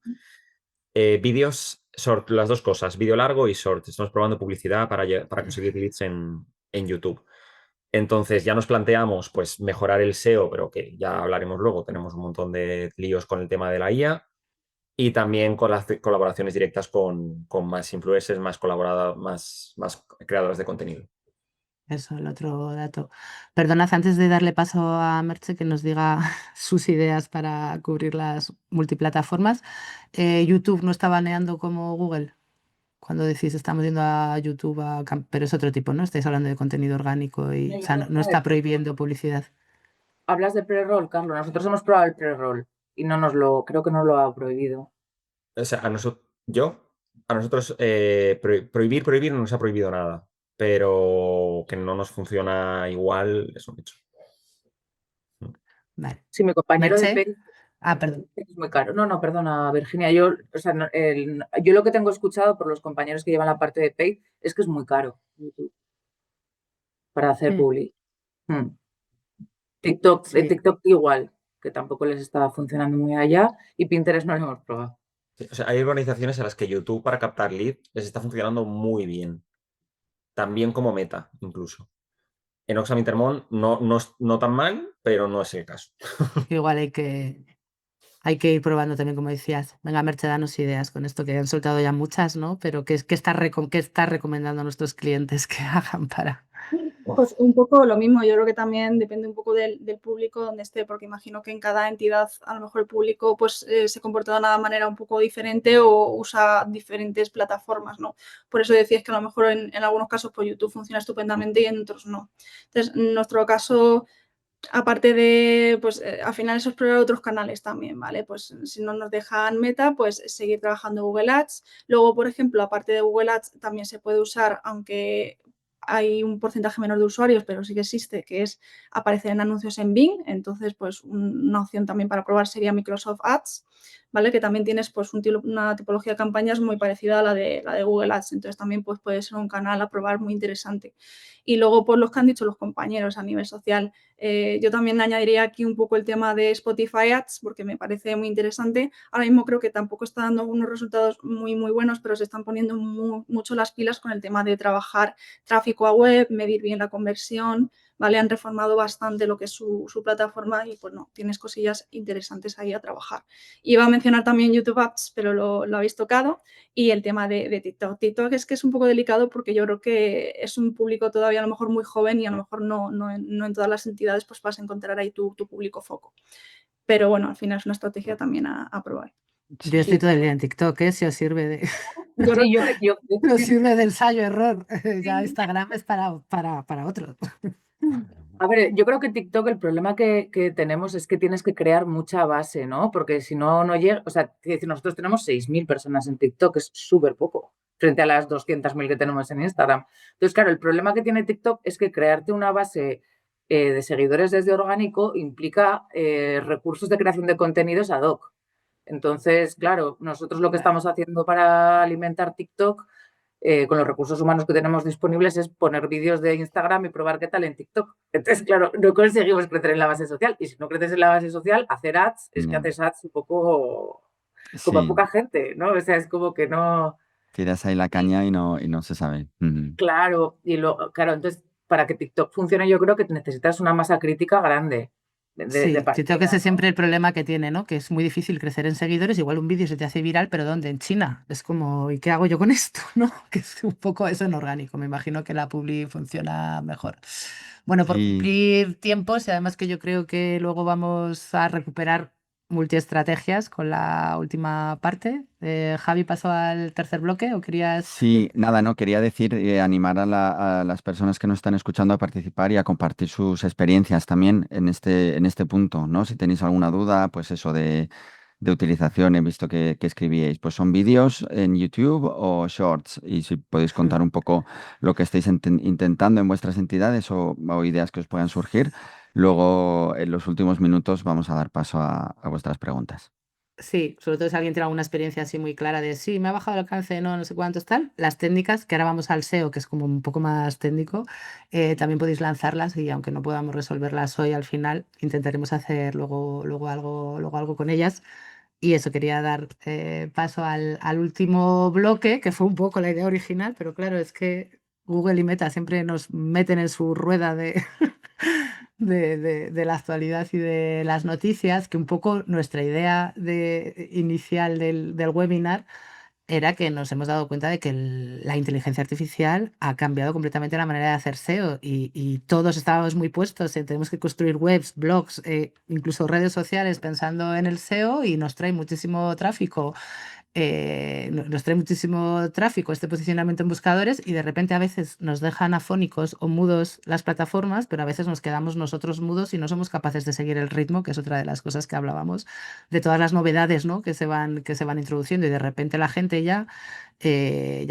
Vídeos, las dos cosas, vídeo largo y short. Estamos probando publicidad para conseguir leads en YouTube. Entonces ya nos planteamos pues mejorar el SEO, pero que ya hablaremos luego. Tenemos un montón de líos con el tema de la IA y también con las colaboraciones directas con más influencers, más creadores de contenido. Eso, el otro dato. Perdonad, antes de darle paso a Merche que nos diga sus ideas para cubrir las multiplataformas, YouTube no está baneando como Google. Cuando decís estamos yendo a YouTube, pero es otro tipo, ¿no? Estáis hablando de contenido orgánico y, o sea, no está prohibiendo publicidad. Hablas de pre-roll, Carlos. Nosotros hemos probado el pre-roll y creo que no lo ha prohibido. O sea, a nosotros prohibir no nos ha prohibido nada, pero que no nos funciona igual es un hecho. Vale. Sí, mi compañero de Merche. PEI Perdón. es muy caro. No, perdona, Virginia. Yo, o sea, yo lo que tengo escuchado por los compañeros que llevan la parte de PEI es que es muy caro YouTube para hacer Mm, publi. Mm. TikTok, sí. TikTok igual, que tampoco les está funcionando muy allá, y Pinterest no lo hemos probado. Sí, o sea, hay organizaciones a las que YouTube para captar lead les está funcionando muy bien, también como Meta incluso. En Oxfam Intermón no tan mal, pero no es el caso. Igual hay que ir probando también, como decías. Venga, Merche, danos ideas con esto, que han soltado ya muchas, ¿no? Pero ¿qué está recomendando a nuestros clientes que hagan para...? Pues un poco lo mismo, yo creo que también depende un poco del público donde esté, porque imagino que en cada entidad a lo mejor el público pues se comporta de una manera un poco diferente o usa diferentes plataformas, ¿no? Por eso decías que a lo mejor en algunos casos pues YouTube funciona estupendamente y en otros no. Entonces, en nuestro caso, aparte de, pues al final es explorar otros canales también, ¿vale? Pues si no nos dejan Meta, pues seguir trabajando Google Ads. Luego, por ejemplo, aparte de Google Ads, también se puede usar, aunque hay un porcentaje menor de usuarios, pero sí que existe, que es aparecer en anuncios en Bing. Entonces, pues una opción también para probar sería Microsoft Ads, ¿vale? Que también tienes pues una tipología de campañas muy parecida a la de Google Ads. Entonces, también pues, puede ser un canal a probar muy interesante. Y luego, por los que han dicho los compañeros a nivel social, yo también añadiría aquí un poco el tema de Spotify Ads, porque me parece muy interesante. Ahora mismo creo que tampoco está dando unos resultados muy, muy buenos, pero se están poniendo mucho las pilas con el tema de trabajar tráfico a web, medir bien la conversión, ¿vale? Han reformado bastante lo que es su plataforma y, pues no, tienes cosillas interesantes ahí a trabajar. Iba a mencionar también YouTube Ads, pero lo habéis tocado, y el tema de TikTok. TikTok es que es un poco delicado porque yo creo que es un público todavía a lo mejor muy joven y a lo mejor no en todas las entidades pues vas a encontrar ahí tu público foco. Pero bueno, al final es una estrategia también a probar. Yo Sí, estoy todo el día en TikTok, ¿eh? Si os sirve de, Yo Sí, os sirve de ensayo-error. Ya sí. Instagram es para otros. a ver, yo creo que TikTok el problema que tenemos es que tienes que crear mucha base, ¿no? Porque si no, no llega, o sea, quiero decir, nosotros tenemos 6.000 personas en TikTok, es súper poco frente a las 200.000 que tenemos en Instagram. Entonces, claro, el problema que tiene TikTok es que crearte una base de seguidores desde orgánico implica recursos de creación de contenidos ad hoc. Entonces, claro, nosotros lo que estamos haciendo para alimentar TikTok con los recursos humanos que tenemos disponibles es poner vídeos de Instagram y probar qué tal en TikTok. Entonces, claro, no conseguimos crecer en la base social. Y si no creces en la base social, hacer ads es que ya. haces ads un poco como a Sí, poca gente, ¿no? O sea, es como que no. tiras ahí la caña y no se sabe. Ujú. Claro, claro, entonces para que TikTok funcione, yo creo que necesitas una masa crítica grande de Sí, TikTok partida, ese es siempre ¿no? el problema que tiene, ¿no? Que es muy difícil crecer en seguidores. Igual un vídeo se te hace viral, pero ¿dónde? En China. Es como, ¿y qué hago yo con esto? ¿No? Que es un poco eso en orgánico. Me imagino que la publi funciona mejor. Bueno, por Sí, cumplir tiempos y además que yo creo que luego vamos a recuperar multiestrategias con la última parte. Javi, ¿pasó al tercer bloque o querías...? sí, nada, no, quería decir, animar a las personas que nos están escuchando a participar y a compartir sus experiencias también en este punto, ¿no? Si tenéis alguna duda, pues eso de utilización, he visto que escribíais, pues son vídeos en YouTube o shorts, y si podéis contar un poco lo que estáis intentando en vuestras entidades o ideas que os puedan surgir, luego en los últimos minutos vamos a dar paso a vuestras preguntas. Sí, sobre todo si alguien tiene alguna experiencia así muy clara de sí, me ha bajado el alcance, no, no sé cuántos tal. Las técnicas, que ahora vamos al SEO, que es como un poco más técnico, también podéis lanzarlas y aunque no podamos resolverlas hoy al final, intentaremos hacer luego algo con ellas. Y eso, quería dar paso al último bloque, que fue un poco la idea original, pero claro, es que Google y Meta siempre nos meten en su rueda de, de la actualidad y de las noticias, que un poco nuestra idea inicial del webinar era que nos hemos dado cuenta de que la inteligencia artificial ha cambiado completamente la manera de hacer SEO y todos estábamos muy puestos en tenemos que construir webs, blogs, incluso redes sociales pensando en el SEO y nos trae muchísimo tráfico nos trae muchísimo tráfico este posicionamiento en buscadores y de repente a veces nos dejan afónicos o mudos las plataformas, pero a veces nos quedamos nosotros mudos y no somos capaces de seguir el ritmo, que es otra de las cosas que hablábamos, de todas las novedades, ¿no? que se van introduciendo y de repente la gente ya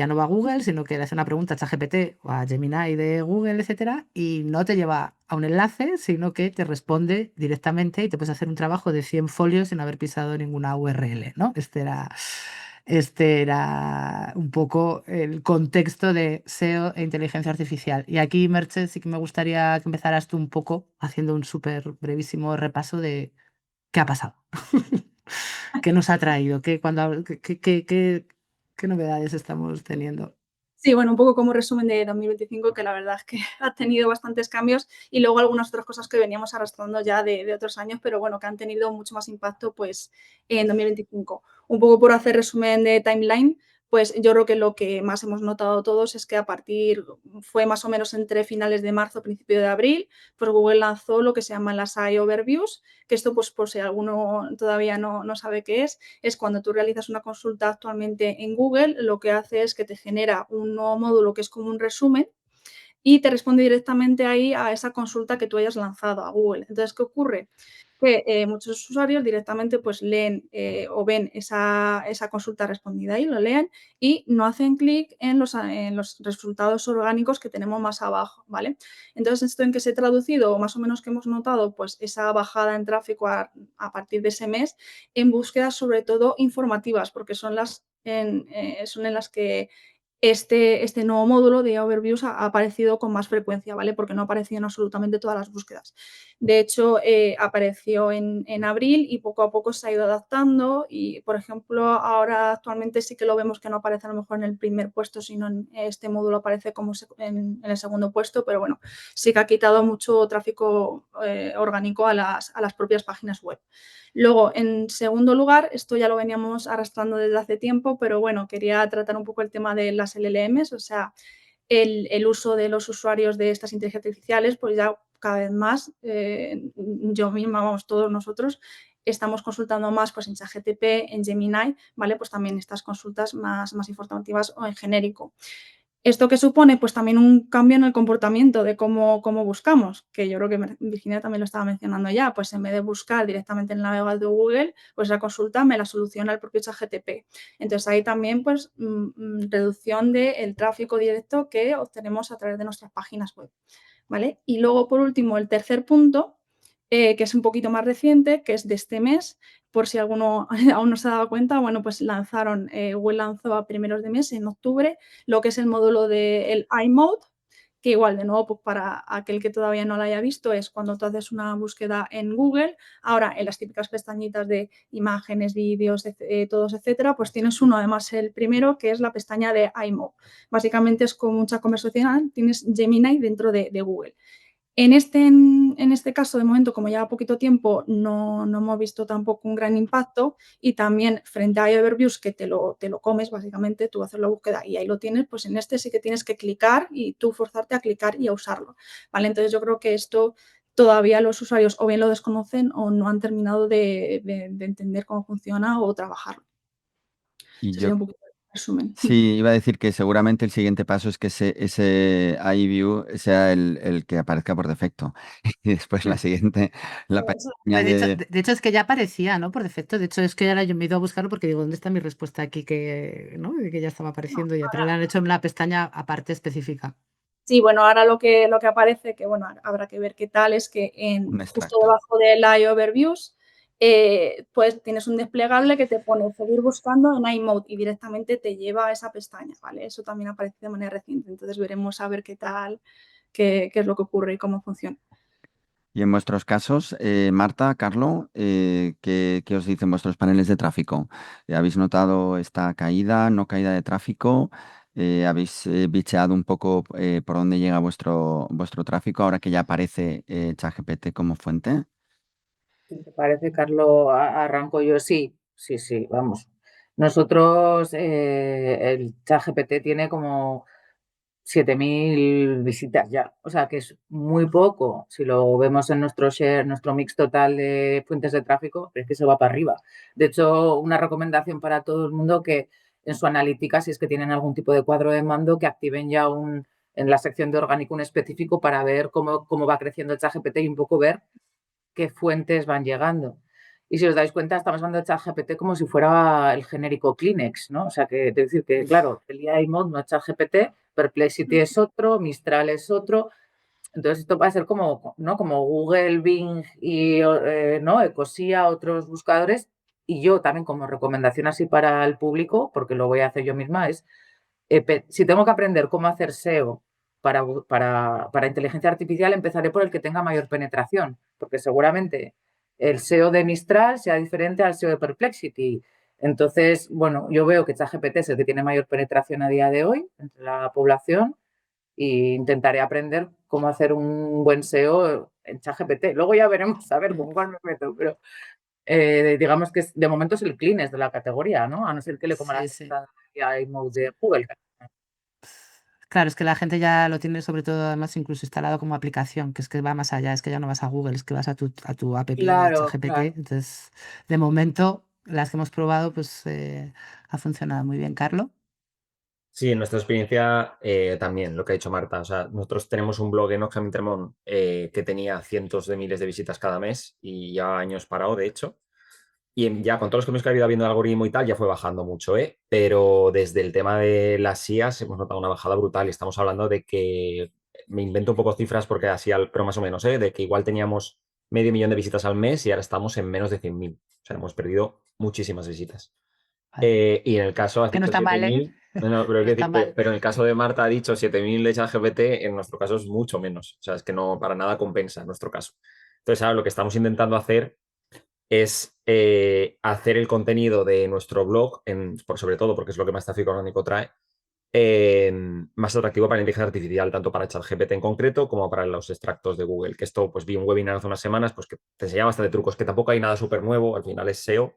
no va a Google, sino que le hace una pregunta a ChatGPT o a Gemini de Google, etcétera, y no te lleva a un enlace, sino que te responde directamente y te puedes hacer un trabajo de 100 folios sin haber pisado ninguna URL, ¿no? Este era un poco el contexto de SEO e inteligencia artificial. Y aquí, Merche, sí que me gustaría que empezaras tú un poco haciendo un súper brevísimo repaso de qué ha pasado, qué nos ha traído, qué novedades estamos teniendo. Sí, bueno, un poco como resumen de 2025, que la verdad es que ha tenido bastantes cambios y luego algunas otras cosas que veníamos arrastrando ya de otros años, pero bueno, que han tenido mucho más impacto pues en 2025. Un poco por hacer resumen de timeline, pues yo creo que lo que más hemos notado todos es que fue más o menos entre finales de marzo, principio de abril, pues Google lanzó lo que se llaman las AI Overviews, que esto pues por si alguno todavía no sabe qué es cuando tú realizas una consulta actualmente en Google, lo que hace es que te genera un nuevo módulo que es como un resumen y te responde directamente ahí a esa consulta que tú hayas lanzado a Google. Entonces, ¿qué ocurre? Que muchos usuarios directamente pues leen o ven esa consulta respondida ahí, lo leen y no hacen clic en los resultados orgánicos que tenemos más abajo, ¿vale? Entonces, ¿esto en qué se ha traducido? O más o menos que hemos notado, pues esa bajada en tráfico a partir de ese mes en búsquedas sobre todo informativas, porque son en las que este nuevo módulo de overviews ha aparecido con más frecuencia, ¿vale? Porque no aparecía en absolutamente todas las búsquedas. De hecho, apareció en abril y poco a poco se ha ido adaptando y, por ejemplo, ahora actualmente sí que lo vemos que no aparece a lo mejor en el primer puesto, sino en este módulo aparece como en el segundo puesto, pero bueno, sí que ha quitado mucho tráfico orgánico a las propias páginas web. Luego, en segundo lugar, esto ya lo veníamos arrastrando desde hace tiempo, pero bueno, quería tratar un poco el tema de las LLMs, o sea, el uso de los usuarios de estas inteligencias artificiales, pues ya cada vez más, yo misma, vamos, todos nosotros, estamos consultando más pues, en ChatGPT, en Gemini, ¿vale? Pues también estas consultas más informativas o en genérico. ¿Esto qué supone? Pues también un cambio en el comportamiento de cómo buscamos, que yo creo que Virginia también lo estaba mencionando ya, pues en vez de buscar directamente en el navegador de Google, pues la consulta me la soluciona el propio ChatGPT. Entonces ahí también pues reducción del tráfico directo que obtenemos a través de nuestras páginas web, ¿vale? Y luego por último el tercer punto, que es un poquito más reciente, que es de este mes, por si alguno aún no se ha dado cuenta, bueno, pues Google lanzó a primeros de mes, en octubre, lo que es el módulo del iMode, que igual, de nuevo, pues para aquel que todavía no lo haya visto, es cuando tú haces una búsqueda en Google, ahora en las típicas pestañitas de imágenes, vídeos, todos, etcétera, pues tienes uno, además el primero, que es la pestaña de iMode. Básicamente es como un chat conversacional, tienes Gemini dentro de Google. En este caso, de momento, como lleva poquito tiempo, no hemos visto tampoco un gran impacto y también frente a iOverviews que te lo comes, básicamente, tú haces la búsqueda y ahí lo tienes, pues en este sí que tienes que clicar y tú forzarte a clicar y a usarlo, ¿vale? Entonces yo creo que esto todavía los usuarios o bien lo desconocen o no han terminado de entender cómo funciona o trabajarlo. Y Ese yo sería un poquito el resumen. sí iba a decir que seguramente el siguiente paso es que ese iView sea el que aparezca por defecto. Y después la siguiente, la pestaña de... De hecho, es que ya aparecía, ¿no? Por defecto. De hecho, es que ahora yo me he ido a buscarlo porque digo, ¿dónde está mi respuesta aquí? Que, ¿no? Que ya estaba apareciendo ya, pero le han hecho en la pestaña aparte específica. Sí, bueno, ahora lo que aparece, que bueno, habrá que ver qué tal, es que Un justo extracto. debajo del iOverviews, pues tienes un desplegable que te pone seguir buscando en iMode y directamente te lleva a esa pestaña, ¿vale? Eso también aparece de manera reciente, entonces veremos a ver qué tal, qué es lo que ocurre y cómo funciona. Y en vuestros casos, Marta, Carlo, ¿qué os dicen vuestros paneles de tráfico? ¿Habéis notado esta caída, no caída de tráfico? ¿Habéis bicheado un poco por dónde llega vuestro tráfico ahora que ya aparece ChatGPT como fuente? Si te parece, Carlos, arranco yo. Sí, vamos. Nosotros, el ChatGPT tiene como 7.000 visitas ya, o sea que es muy poco. Si lo vemos en nuestro share, nuestro mix total de fuentes de tráfico, es que se va para arriba. De hecho, una recomendación para todo el mundo que en su analítica, si es que tienen algún tipo de cuadro de mando, que activen ya en la sección de orgánico un específico para ver cómo va creciendo el ChatGPT y un poco ver qué fuentes van llegando. Y si os dais cuenta, estamos hablando de ChatGPT como si fuera el genérico Kleenex, ¿no? O sea, que es decir que, claro, el AI Mode no es ChatGPT, Perplexity es otro, Mistral es otro. Entonces, esto va a ser como, ¿no? Como Google, Bing y ¿no? Ecosia, otros buscadores. Y yo también como recomendación así para el público, porque lo voy a hacer yo misma, es si tengo que aprender cómo hacer SEO para inteligencia artificial, empezaré por el que tenga mayor penetración, porque seguramente el SEO de Mistral sea diferente al SEO de Perplexity. Entonces, bueno, yo veo que ChatGPT es el que tiene mayor penetración a día de hoy entre la población e intentaré aprender cómo hacer un buen SEO en ChatGPT. Luego ya veremos a ver con cuál me meto, pero digamos que de momento es el Kleenex de la categoría, ¿no? A no ser que le coma la Sí, sí. tostada a Mode de Google. Claro, es que la gente ya lo tiene sobre todo además incluso instalado como aplicación, que es que va más allá, es que ya no vas a Google, es que vas a tu app de Claro, ChatGPT. claro. Entonces, de momento, las que hemos probado, pues ha funcionado muy bien, Carlos. Sí, en nuestra experiencia también, lo que ha dicho Marta. O sea, nosotros tenemos un blog en Oxfam Intermón que tenía cientos de miles de visitas cada mes y ya años parado, de hecho. Y ya con todos los cambios que ha habido el algoritmo y tal, ya fue bajando mucho, ¿eh? Pero desde el tema de las IAs hemos notado una bajada brutal y estamos hablando de que, me invento un poco cifras porque así, pero más o menos, ¿eh? De que igual teníamos 500.000 de visitas al mes y ahora estamos en menos de 100.000. O sea, hemos perdido muchísimas visitas. Vale. Y en el caso, has Que no dicho está mal, ¿eh? 7.000, no, pero, No está mal. pero en el caso de Marta ha dicho 7.000 de ChatGPT, en nuestro caso es mucho menos. O sea, es que no para nada compensa en nuestro caso. Entonces, ahora lo que estamos intentando hacer es hacer el contenido de nuestro blog, sobre todo porque es lo que más tráfico orgánico trae, más atractivo para la inteligencia artificial, tanto para ChatGPT en concreto como para los extractos de Google. Que esto, pues vi un webinar hace unas semanas, pues que te enseñaba bastante trucos, que tampoco hay nada súper nuevo, al final es SEO,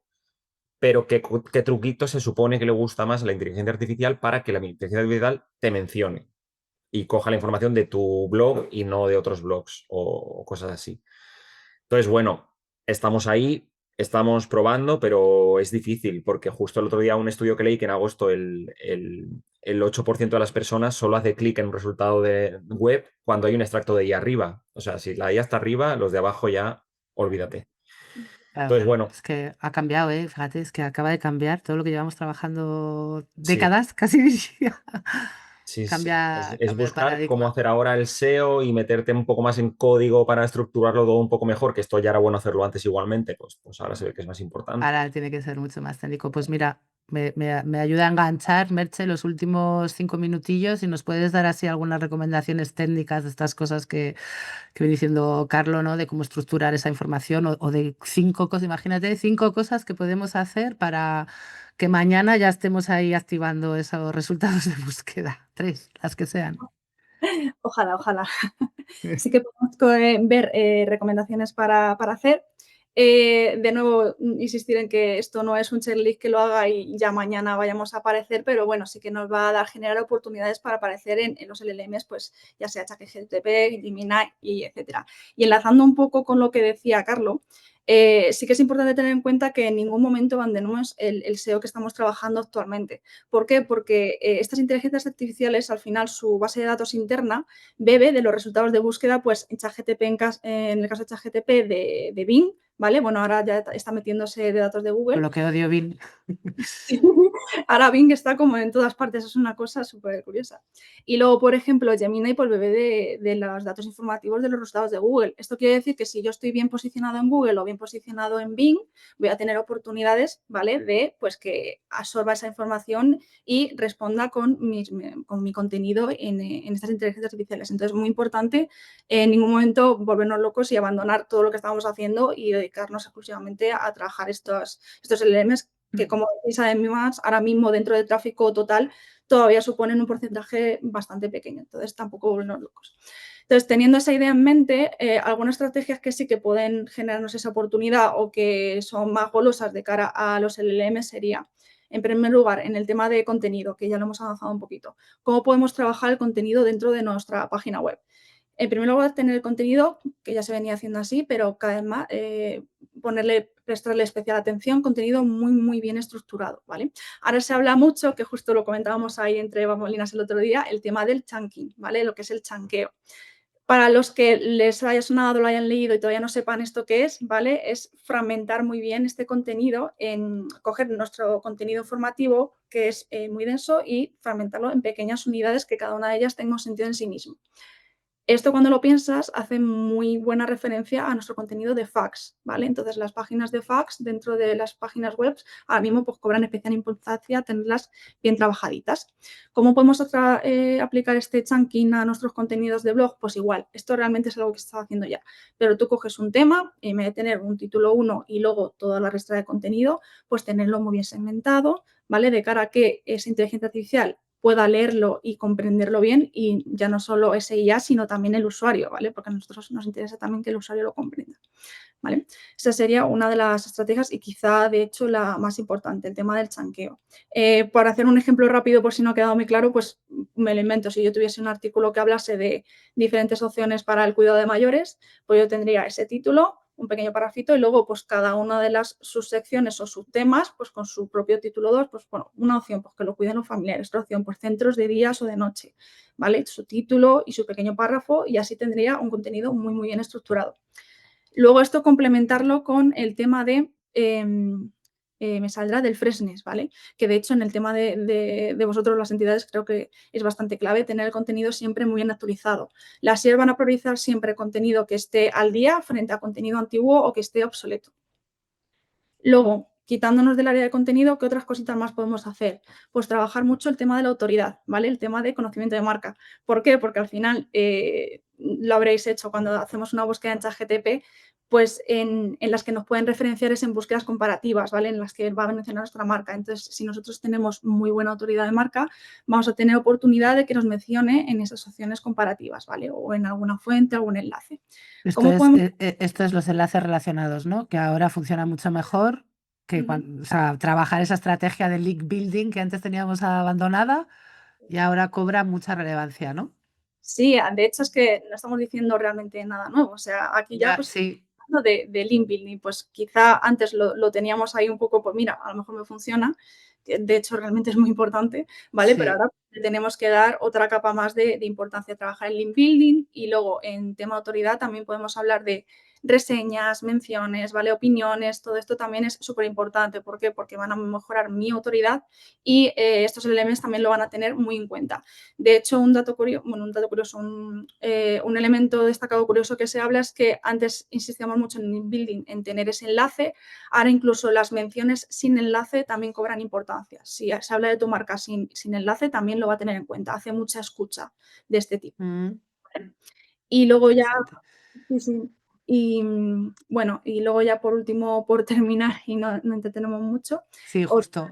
pero qué truquito se supone que le gusta más a la inteligencia artificial para que la inteligencia artificial te mencione y coja la información de tu blog y no de otros blogs o cosas así. Entonces, bueno, estamos ahí. Estamos probando, pero es difícil porque justo el otro día un estudio que leí que en agosto el 8% de las personas solo hace clic en un resultado de web cuando hay un extracto de IA arriba. O sea, si la IA está arriba, los de abajo ya olvídate. Claro, Entonces, bueno, es que ha cambiado, ¿eh? Fíjate, es que acaba de cambiar todo lo que llevamos trabajando sí, décadas, casi diría. sí, sí. Cambia, Es cambia el buscar cómo paradigma. hacer ahora el SEO y meterte un poco más en código para estructurarlo todo un poco mejor, que esto ya era bueno hacerlo antes igualmente, pues ahora se ve que es más importante. Ahora tiene que ser mucho más técnico. Pues mira, me ayuda a enganchar, Merche, los últimos 5 minutillos y nos puedes dar así algunas recomendaciones técnicas de estas cosas que viene diciendo Carlo, ¿no? De cómo estructurar esa información o de 5 cosas, imagínate, 5 cosas que podemos hacer para que mañana ya estemos ahí activando esos resultados de búsqueda. 3, las que sean. Ojalá, ojalá. Sí que podemos ver recomendaciones para hacer. De nuevo, insistir en que esto no es un checklist que lo haga y ya mañana vayamos a aparecer, pero bueno, sí que nos va a dar, generar oportunidades para aparecer en los LLMs, pues ya sea ChatGPT, Gemini y etcétera. Y enlazando un poco con lo que decía Carlo, sí que es importante tener en cuenta que en ningún momento abandonemos el SEO que estamos trabajando actualmente. ¿Por qué? Porque estas inteligencias artificiales, al final, su base de datos interna bebe de los resultados de búsqueda, pues en ChatGPT, en el caso de ChatGPT de Bing, ¿vale? Bueno, ahora ya está metiéndose de datos de Con Google. lo que odio Bill. Sí. Ahora Bing está como en todas partes, es una cosa súper curiosa. Y luego, por ejemplo, Gemini pues bebe de los datos informativos de los resultados de Google. Esto quiere decir que si yo estoy bien posicionado en Google o bien posicionado en Bing, voy a tener oportunidades, ¿vale? De pues que absorba esa información y responda con mi contenido en estas inteligencias artificiales. Entonces, muy importante en ningún momento volvernos locos y abandonar todo lo que estamos haciendo y dedicarnos exclusivamente a trabajar estos LLMs que, como decís además, ahora mismo dentro del tráfico total todavía suponen un porcentaje bastante pequeño. Entonces, tampoco volvernos locos. Entonces, teniendo esa idea en mente, algunas estrategias que sí que pueden generarnos esa oportunidad o que son más golosas de cara a los LLM sería, en primer lugar, en el tema de contenido, que ya lo hemos avanzado un poquito. ¿Cómo podemos trabajar el contenido dentro de nuestra página web? En primer lugar, tener el contenido, que ya se venía haciendo así, pero cada vez más prestarle especial atención, contenido muy, muy bien estructurado, ¿vale? Ahora se habla mucho, que justo lo comentábamos ahí entre bambalinas el otro día, el tema del chunking, ¿vale? Lo que es el chanqueo. Para los que les haya sonado, lo hayan leído y todavía no sepan esto qué es, ¿vale? Es fragmentar muy bien este contenido, coger nuestro contenido informativo, que es muy denso, y fragmentarlo en pequeñas unidades que cada una de ellas tenga un sentido en sí mismo. Esto, cuando lo piensas, hace muy buena referencia a nuestro contenido de fax, ¿vale? Entonces, las páginas de fax dentro de las páginas web ahora mismo pues, cobran especial importancia tenerlas bien trabajaditas. ¿Cómo podemos aplicar este chunking a nuestros contenidos de blog? Pues igual, esto realmente es algo que se está haciendo ya, pero tú coges un tema, en vez de tener un título 1 y luego toda la resta de contenido, pues tenerlo muy bien segmentado, ¿vale? De cara a que esa inteligencia artificial pueda leerlo y comprenderlo bien, y ya no solo ese IA, sino también el usuario, ¿vale? Porque a nosotros nos interesa también que el usuario lo comprenda, ¿vale? Esa sería una de las estrategias y quizá, de hecho, la más importante, el tema del chanqueo. Para hacer un ejemplo rápido, por si no ha quedado muy claro, pues me lo invento. Si yo tuviese un artículo que hablase de diferentes opciones para el cuidado de mayores, pues yo tendría ese título, un pequeño parrafito y luego pues cada una de las subsecciones o subtemas pues con su propio título 2, pues bueno, una opción pues que lo cuiden los familiares, otra opción pues centros de días o de noche, ¿vale? Su título y su pequeño párrafo y así tendría un contenido muy muy bien estructurado. Luego esto complementarlo con el tema de me saldrá del freshness, ¿vale? Que de hecho en el tema de vosotros, las entidades, creo que es bastante clave tener el contenido siempre muy bien actualizado. Las SER van a priorizar siempre contenido que esté al día frente a contenido antiguo o que esté obsoleto. Luego, quitándonos del área de contenido, ¿qué otras cositas más podemos hacer? Pues trabajar mucho el tema de la autoridad, ¿vale? El tema de conocimiento de marca. ¿Por qué? Porque al final lo habréis hecho cuando hacemos una búsqueda en ChatGPT, pues en las que nos pueden referenciar es en búsquedas comparativas, ¿vale? En las que va a mencionar nuestra marca. Entonces, si nosotros tenemos muy buena autoridad de marca, vamos a tener oportunidad de que nos mencione en esas opciones comparativas, ¿vale? O en alguna fuente, algún enlace. Esto ¿Cómo es, podemos...? esto es los enlaces relacionados, ¿no? Que ahora funciona mucho mejor que o sea, trabajar esa estrategia de link building que antes teníamos abandonada y ahora cobra mucha relevancia, ¿no? Sí, de hecho es que no estamos diciendo realmente nada nuevo. O sea, aquí ya Ya, pues sí. hablando de link building, pues quizá antes lo teníamos ahí un poco, pues mira, a lo mejor me funciona, que de hecho realmente es muy importante, ¿vale? Pero Sí. ahora le tenemos que dar otra capa más de importancia, trabajar en link building y luego en tema autoridad también podemos hablar de reseñas, menciones, ¿vale? Opiniones, todo esto también es súper importante. ¿Por qué? Porque van a mejorar mi autoridad y estos LLMs también lo van a tener muy en cuenta. De hecho, un dato curioso, un elemento destacado curioso que se habla es que antes insistíamos mucho en link building, en tener ese enlace, ahora incluso las menciones sin enlace también cobran importancia. Si se habla de tu marca sin enlace, también lo va a tener en cuenta. Hace mucha escucha de este tipo. Mm, Y luego ya, interesante. sí, sí. Y bueno, y luego ya por último, por terminar y no entretenemos mucho, Sí, justo.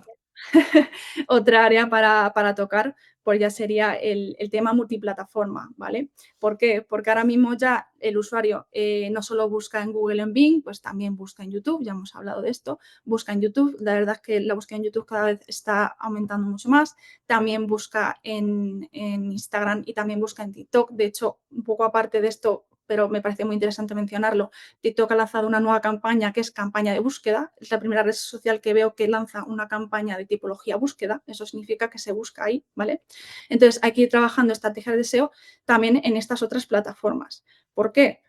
otra área para tocar, pues ya sería el tema multiplataforma, ¿vale? ¿Por qué? Porque ahora mismo ya el usuario no solo busca en Google en Bing, pues también busca en YouTube, ya hemos hablado de esto, busca en YouTube, la verdad es que la búsqueda en YouTube cada vez está aumentando mucho más, también busca en Instagram y también busca en TikTok, de hecho, un poco aparte de esto, pero me parece muy interesante mencionarlo, TikTok ha lanzado una nueva campaña que es campaña de búsqueda. Es la primera red social que veo que lanza una campaña de tipología búsqueda. Eso significa que se busca ahí, ¿vale? Entonces, hay que ir trabajando estrategias de SEO también en estas otras plataformas. ¿Por qué?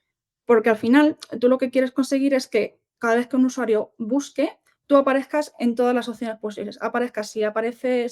Porque al final tú lo que quieres conseguir es que cada vez que un usuario busque, tú aparezcas en todas las opciones posibles.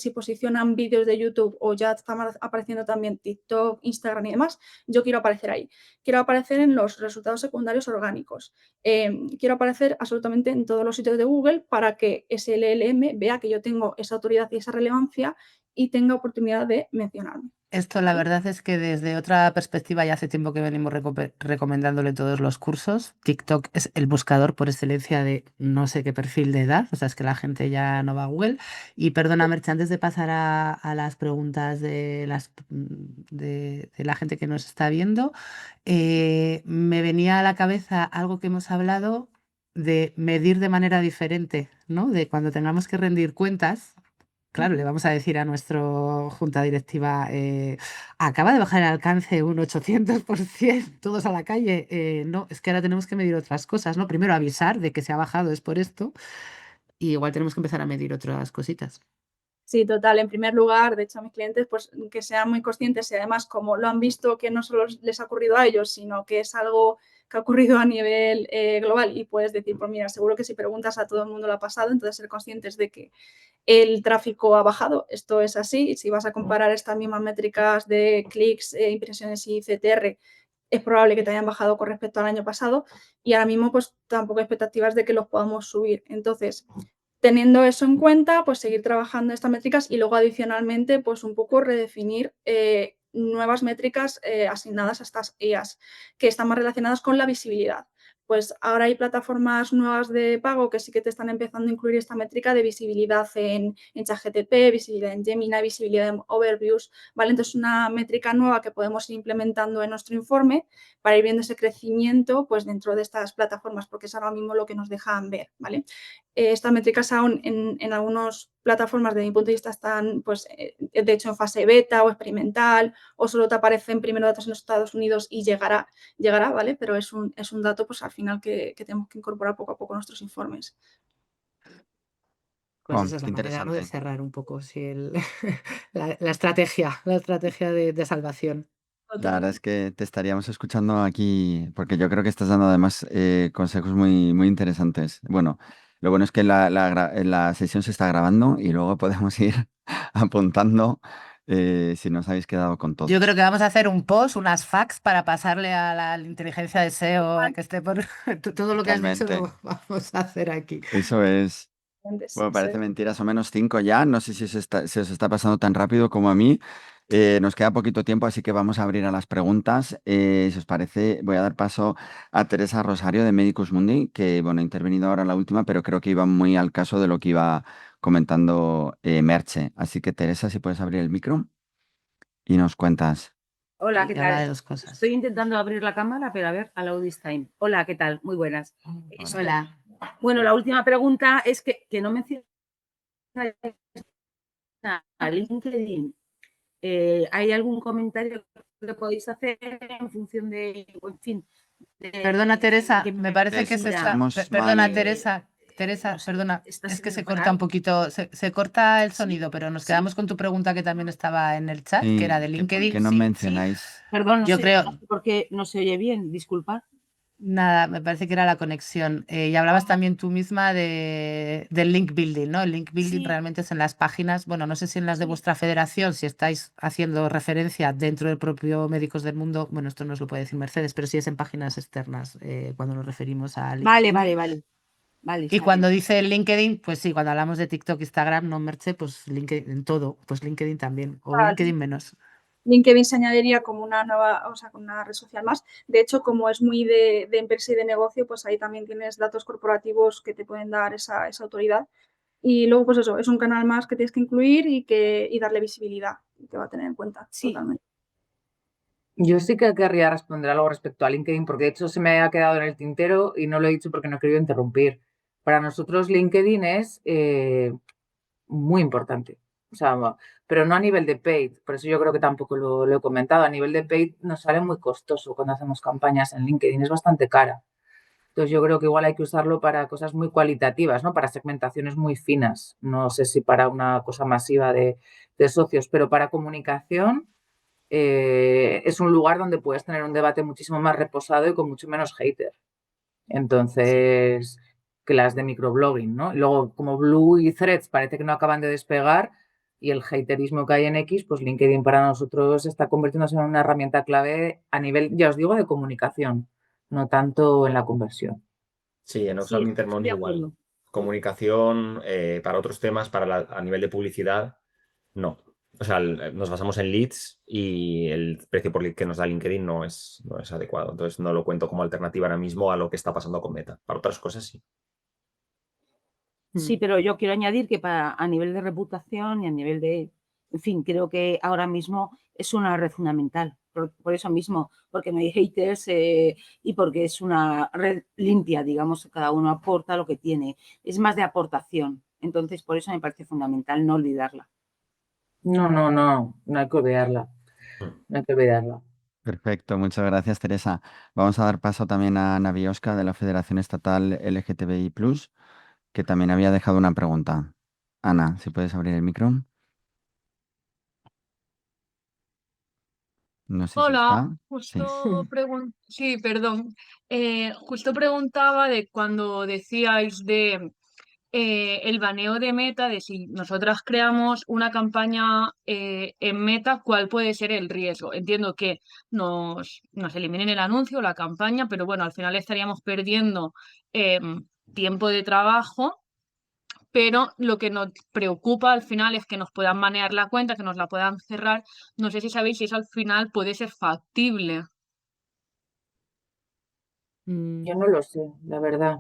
Si posicionan vídeos de YouTube o ya están apareciendo también TikTok, Instagram y demás, yo quiero aparecer ahí. Quiero aparecer en los resultados secundarios orgánicos. Quiero aparecer absolutamente en todos los sitios de Google para que ese LLM vea que yo tengo esa autoridad y esa relevancia y tenga oportunidad de mencionarme. Esto la verdad es que desde otra perspectiva ya hace tiempo que venimos recomendándole todos los cursos. TikTok es el buscador por excelencia de no sé qué perfil de edad, o sea, es que la gente ya no va a Google. Y perdona, Merche, antes de pasar a las preguntas de la gente que nos está viendo, me venía a la cabeza algo que hemos hablado de medir de manera diferente, ¿no? De cuando tengamos que rendir cuentas. Claro, le vamos a decir a nuestra junta directiva, acaba de bajar el alcance un 800%, todos a la calle. No, es que ahora tenemos que medir otras cosas, ¿no? Primero avisar de que se ha bajado, es por esto, y igual tenemos que empezar a medir otras cositas. Sí, total. En primer lugar, de hecho, a mis clientes, pues que sean muy conscientes y además, como lo han visto que no solo les ha ocurrido a ellos, sino que es algo que ha ocurrido a nivel global y puedes decir, pues mira, seguro que si preguntas a todo el mundo lo ha pasado, entonces ser conscientes de que el tráfico ha bajado, esto es así. Si vas a comparar estas mismas métricas de clics, impresiones y CTR, es probable que te hayan bajado con respecto al año pasado y ahora mismo pues tampoco hay expectativas de que los podamos subir. Entonces, teniendo eso en cuenta, pues seguir trabajando estas métricas y luego adicionalmente, pues un poco redefinir nuevas métricas asignadas a estas IAs que están más relacionadas con la visibilidad. Pues ahora hay plataformas nuevas de pago que sí que te están empezando a incluir esta métrica de visibilidad en ChatGPT, visibilidad en Gemini, visibilidad en Overviews, ¿vale? Entonces, una métrica nueva que podemos ir implementando en nuestro informe para ir viendo ese crecimiento pues dentro de estas plataformas, porque es ahora mismo lo que nos dejan ver, ¿vale? Estas métricas aún en algunas plataformas, de mi punto de vista, están, pues, de hecho, en fase beta o experimental, o solo te aparecen primero datos en los Estados Unidos y llegará, ¿vale? Pero es un dato, pues, al final que tenemos que incorporar poco a poco en nuestros informes. Pues Oh, esa es qué la manera, ¿no? De interesante. cerrar un poco sí, la estrategia de salvación. La verdad es Totalmente. que te estaríamos escuchando aquí, porque yo creo que estás dando además consejos muy interesantes. Bueno, lo bueno es que la sesión se está grabando y luego podemos ir apuntando si nos habéis quedado con Yo creo todos. que vamos a hacer un post, unas fax para pasarle a la inteligencia de SEO, que esté por todo lo que has dicho, Totalmente. lo vamos a hacer aquí. Eso es. Sí, Bueno, parece mentira, son menos 5 ya. No sé si se os está pasando tan rápido como a mí. Nos queda poquito tiempo, así que vamos a abrir a las preguntas. Si os parece, voy a dar paso a Teresa Rosario de Medicus Mundi, que bueno, ha intervenido ahora en la última, pero creo que iba muy al caso de lo que iba comentando Merche. Así que Teresa, si puedes abrir el micro y nos cuentas. Hola, ¿qué Y habla de tal? dos cosas. Estoy intentando abrir la cámara, pero a ver, a la this time. Hola, ¿qué tal? Muy buenas. Hola. Bueno, la última pregunta es que no mencionas a LinkedIn. ¿Hay algún comentario que podéis hacer en función de, en fin, Perdona, Teresa, que me parece que se está. Escuchamos Perdona, mal. Teresa, no sé, perdona, está es que siendo se corta un fenomenal. poquito, se corta el ¿Sí? sonido, pero nos ¿Sí? quedamos con tu pregunta que también estaba en el chat, que era de Sí, que por LinkedIn. qué no Sí, sí. mencionáis. Perdón, no Yo sé creo, por qué no se oye bien, disculpad. nada, me parece que era la conexión. Y hablabas también tú misma del link building, ¿no? El link building Sí, realmente es en las páginas, bueno, no sé si en las de sí. vuestra federación, si estáis haciendo referencia dentro del propio Médicos del Mundo, bueno, esto no os lo puede decir Mercedes, pero sí es en páginas externas cuando nos referimos a link Vale, building. vale, Y está bien. cuando dice LinkedIn, pues sí, cuando hablamos de TikTok, Instagram, no Merche, pues LinkedIn, en todo, pues LinkedIn también, o Ah, LinkedIn menos. LinkedIn se añadiría como una nueva, o sea, con una red social más. De hecho, como es muy de empresa y de negocio, pues ahí también tienes datos corporativos que te pueden dar esa autoridad. Y luego, pues eso, es un canal más que tienes que incluir y darle visibilidad, que va a tener en cuenta Sí, totalmente. Yo sí que querría responder algo respecto a LinkedIn, porque de hecho se me ha quedado en el tintero y no lo he dicho porque no he querido interrumpir. Para nosotros LinkedIn es muy importante, o sea, pero no a nivel de paid, por eso yo creo que tampoco lo he comentado. A nivel de paid nos sale muy costoso cuando hacemos campañas en LinkedIn, es bastante cara. Entonces yo creo que igual hay que usarlo para cosas muy cualitativas, ¿no? Para segmentaciones muy finas. No sé si para una cosa masiva de socios, pero para comunicación es un lugar donde puedes tener un debate muchísimo más reposado y con mucho menos hater. Entonces, que las de microblogging, ¿no? Y luego, como Blue y Threads parece que no acaban de despegar y el haterismo que hay en X, pues LinkedIn para nosotros está convirtiéndose en una herramienta clave a nivel, ya os digo, de comunicación, no tanto en la conversión. Sí, en sí, Oxfam estoy Intermón de igual. acuerdo. Comunicación para otros temas, a nivel de publicidad, no. O sea, nos basamos en leads y el precio por lead que nos da LinkedIn no es adecuado. Entonces no lo cuento como alternativa ahora mismo a lo que está pasando con Meta. Para otras cosas sí. Sí, pero yo quiero añadir que a nivel de reputación y a nivel de, en fin, creo que ahora mismo es una red fundamental. Por eso mismo, porque no hay haters y porque es una red limpia, digamos, cada uno aporta lo que tiene. Es más de aportación. Entonces, por eso me parece fundamental no olvidarla. No hay que olvidarla, no hay que olvidarla. Perfecto, muchas gracias, Teresa. Vamos a dar paso también a Ana Biosca de la Federación Estatal LGTBI+, que también había dejado una pregunta. Ana, si puedes abrir el micro. No sé si Hola, está. Sí. sí, perdón. Justo preguntaba de cuando decíais de el baneo de Meta, de si nosotras creamos una campaña en Meta, ¿cuál puede ser el riesgo? Entiendo que nos eliminen el anuncio, la campaña, pero bueno, al final estaríamos perdiendo tiempo de trabajo. Pero lo que nos preocupa al final es que nos puedan banear la cuenta, que nos la puedan cerrar. No sé si sabéis si eso al final puede ser factible. Yo no lo sé, la verdad.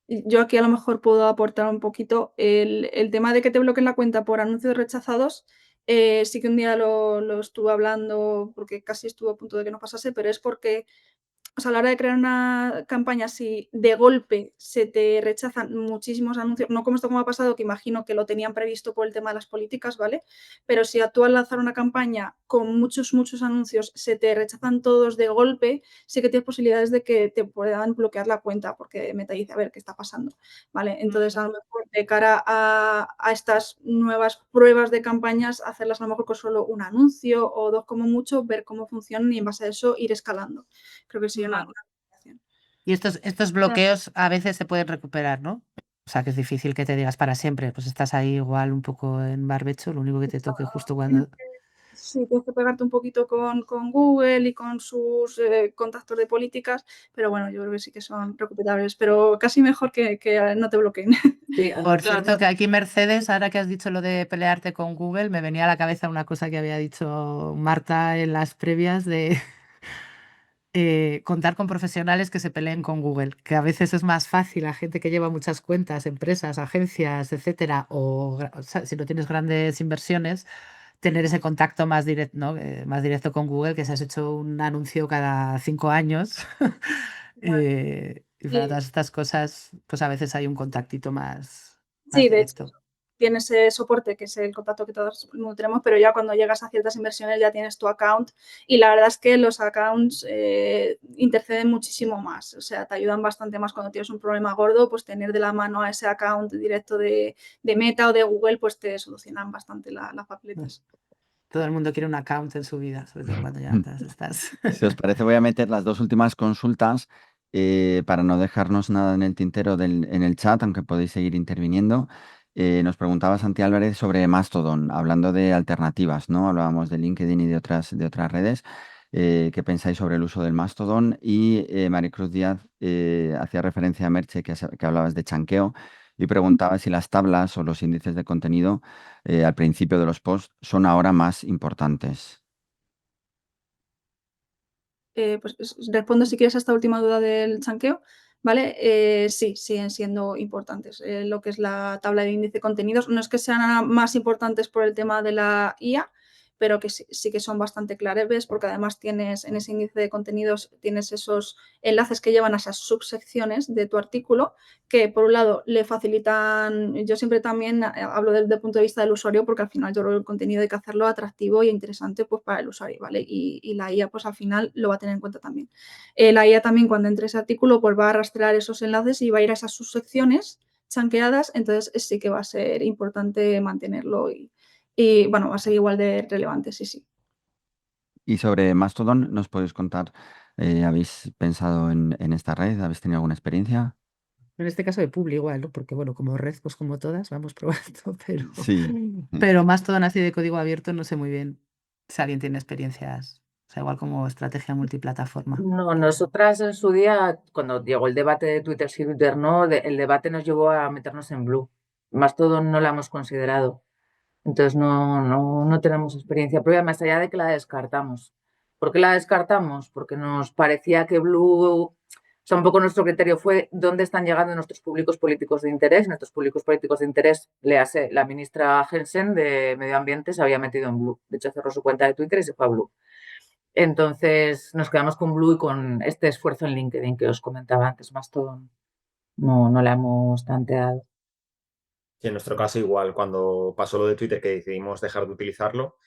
Yo aquí a lo mejor puedo aportar un poquito el tema de que te bloqueen la cuenta por anuncios rechazados. Sí que un día lo estuve hablando porque casi estuvo a punto de que no pasase, pero es porque o sea, a la hora de crear una campaña, si de golpe se te rechazan muchísimos anuncios, no como esto como ha pasado, que imagino que lo tenían previsto por el tema de las políticas, ¿vale? Pero si tú al lanzar una campaña con muchos anuncios se te rechazan todos de golpe, sí que tienes posibilidades de que te puedan bloquear la cuenta, porque Meta dice, a ver, ¿qué está pasando? ¿Vale? Entonces, a lo mejor de cara a estas nuevas pruebas de campañas, hacerlas a lo mejor con solo un anuncio o dos como mucho, ver cómo funcionan y en base a eso ir escalando. Creo que sería una Vale. recomendación. Y estos bloqueos a veces se pueden recuperar, ¿no? O sea, que es difícil que te digas para siempre, pues estás ahí igual un poco en barbecho, lo único que te toque justo cuando... Sí, tienes que pegarte un poquito con Google y con sus contactos de políticas, pero bueno, yo creo que sí que son recuperables, pero casi mejor que no te bloqueen. Sí, Por Claro. cierto, que aquí Mercedes, ahora que has dicho lo de pelearte con Google, me venía a la cabeza una cosa que había dicho Marta en las previas de contar con profesionales que se peleen con Google, que a veces es más fácil a gente que lleva muchas cuentas, empresas, agencias, etcétera, o sea, si no tienes grandes inversiones, tener ese contacto más directo, ¿no? Más directo con Google, que si has hecho un anuncio cada 5 años. Y para Sí, todas estas cosas, pues a veces hay un contactito más sí, de hecho, directo. tiene ese soporte, que es el contacto que todos tenemos, pero ya cuando llegas a ciertas inversiones ya tienes tu account y la verdad es que los accounts interceden muchísimo más, o sea, te ayudan bastante más cuando tienes un problema gordo, pues tener de la mano a ese account directo de Meta o de Google, pues te solucionan bastante las papeletas. Todo el mundo quiere un account en su vida, sobre todo cuando ya todas estás. Si os parece, voy a meter las dos últimas consultas para no dejarnos nada en el tintero en el chat, aunque podéis seguir interviniendo. Nos preguntaba Santi Álvarez sobre Mastodon, hablando de alternativas, ¿no? Hablábamos de LinkedIn y de otras redes. ¿Qué pensáis sobre el uso del Mastodon? Y Maricruz Díaz hacía referencia a Merche, que hablabas de chanqueo, y preguntaba si las tablas o los índices de contenido al principio de los posts son ahora más importantes. Pues respondo si quieres a esta última duda del chanqueo, ¿vale? Sí, siguen siendo importantes. Lo que es la tabla de índice de contenidos, no es que sean más importantes por el tema de la IA, pero que sí que son bastante claves, porque además tienes en ese índice de contenidos tienes esos enlaces que llevan a esas subsecciones de tu artículo, que por un lado le facilitan, yo siempre también hablo desde el punto de vista del usuario, porque al final yo creo que el contenido hay que hacerlo atractivo y interesante pues para el usuario, ¿vale? Y la IA pues al final lo va a tener en cuenta también. La IA también cuando entre ese artículo pues va a rastrear esos enlaces y va a ir a esas subsecciones chanqueadas, entonces sí que va a ser importante mantenerlo y bueno, va a ser igual de relevante, sí, sí. Y sobre Mastodon, ¿nos podéis contar? ¿Habéis pensado en esta red? ¿Habéis tenido alguna experiencia? En este caso de Publi igual, ¿no? Porque bueno, como red, pues como todas, vamos probando, Sí. pero Mastodon así de código abierto no sé muy bien si alguien tiene experiencias, o sea, igual como estrategia multiplataforma. No, nosotras en su día, cuando llegó el debate de Twitter sí, Twitter no, el debate nos llevó a meternos en Blue. Mastodon no la hemos considerado. Entonces no tenemos experiencia propia, más allá de que la descartamos. ¿Por qué la descartamos? Porque nos parecía que Blue, o sea, un poco nuestro criterio fue dónde están llegando nuestros públicos políticos de interés. Nuestros públicos políticos de interés, léase, la ministra Jensen de Medio Ambiente se había metido en Blue. De hecho, cerró su cuenta de Twitter y se fue a Blue. Entonces nos quedamos con Blue y con este esfuerzo en LinkedIn que os comentaba antes, Mastodon. No la hemos tanteado. Y en nuestro caso igual, cuando pasó lo de Twitter que decidimos dejar de utilizarlo,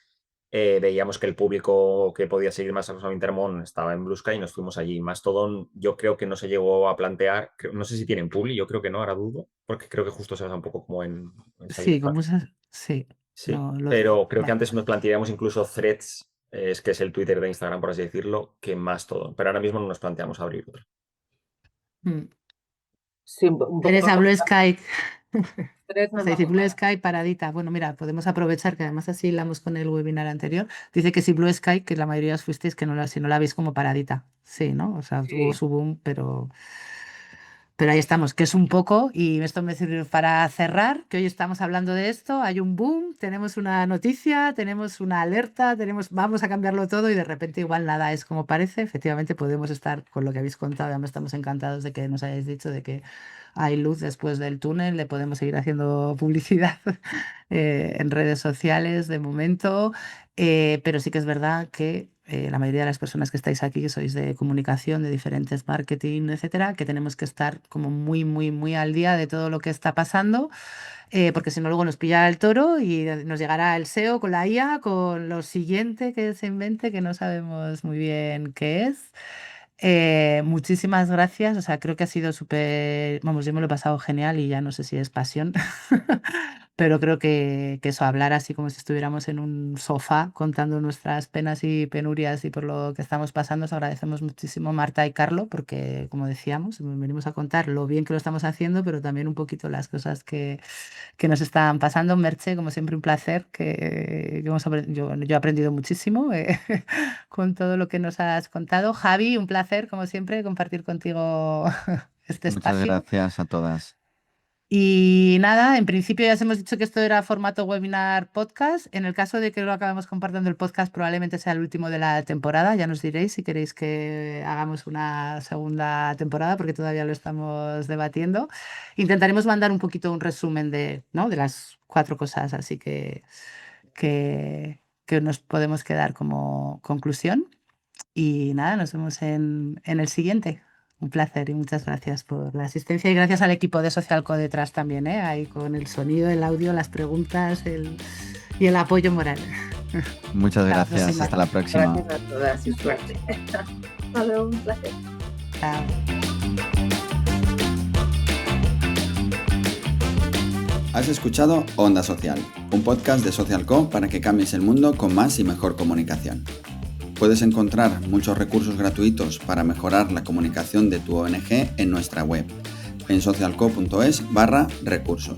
veíamos que el público que podía seguir más a Rosa Intermon estaba en Blue Sky y nos fuimos allí. Mastodon yo creo que no se llegó a plantear, no sé si tienen publi, yo creo que no, ahora dudo, porque creo que justo se basa un poco como en salir Sí, espacio. como esas, sí. Sí, No, pero creo que vale. antes nos plantearíamos incluso Threads, que es el Twitter de Instagram, por así decirlo, que Mastodon. Pero ahora mismo no nos planteamos abrir otro. Mm. Sí, un poco Teresa, Blue Sky. Threads nos Se dice vamos Blue a... Sky paradita. Bueno, mira, podemos aprovechar que además así hablamos con el webinar anterior. Dice que si Blue Sky, que la mayoría os fuisteis, que no si no la veis como paradita. Sí, ¿no? O sea, tuvo Sí. su boom, pero ahí estamos, que es un poco, y esto me sirve para cerrar, que hoy estamos hablando de esto, hay un boom, tenemos una noticia, tenemos una alerta, vamos a cambiarlo todo y de repente igual nada es como parece. Efectivamente podemos estar con lo que habéis contado, además estamos encantados de que nos hayáis dicho de que hay luz después del túnel, le podemos seguir haciendo publicidad en redes sociales de momento, pero sí que es verdad que la mayoría de las personas que estáis aquí, que sois de comunicación, de diferentes marketing, etcétera, que tenemos que estar como muy, muy, muy al día de todo lo que está pasando, porque si no luego nos pilla el toro y nos llegará el SEO con la IA, con lo siguiente que se invente, que no sabemos muy bien qué es. Muchísimas gracias, o sea, creo que ha sido súper, vamos, yo me lo he pasado genial y ya no sé si es pasión, pero creo que eso, hablar así como si estuviéramos en un sofá contando nuestras penas y penurias y por lo que estamos pasando, os agradecemos muchísimo Marta y Carlo, porque como decíamos, venimos a contar lo bien que lo estamos haciendo, pero también un poquito las cosas que nos están pasando. Merche, como siempre, un placer, yo he aprendido muchísimo con todo lo que nos has contado. Javi, un placer, como siempre, compartir contigo este Muchas espacio. gracias a todas. Y nada, en principio ya os hemos dicho que esto era formato webinar podcast. En el caso de que lo acabemos compartiendo el podcast, probablemente sea el último de la temporada. Ya nos diréis si queréis que hagamos una segunda temporada, porque todavía lo estamos debatiendo. Intentaremos mandar un poquito un resumen ¿no? de las 4 cosas, así que nos podemos quedar como conclusión. Y nada, nos vemos en el siguiente. Un placer y muchas gracias por la asistencia y gracias al equipo de Socialco detrás también, ahí con el sonido, el audio, las preguntas y el apoyo moral. Muchas Hasta la gracias. próxima. Hasta la próxima. Gracias a todas y suerte. Hasta luego, un placer. Chao. Has escuchado Onda Social, un podcast de Socialco para que cambies el mundo con más y mejor comunicación. Puedes encontrar muchos recursos gratuitos para mejorar la comunicación de tu ONG en nuestra web, en socialco.es/recursos.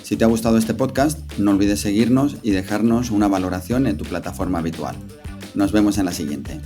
Si te ha gustado este podcast, no olvides seguirnos y dejarnos una valoración en tu plataforma habitual. Nos vemos en la siguiente.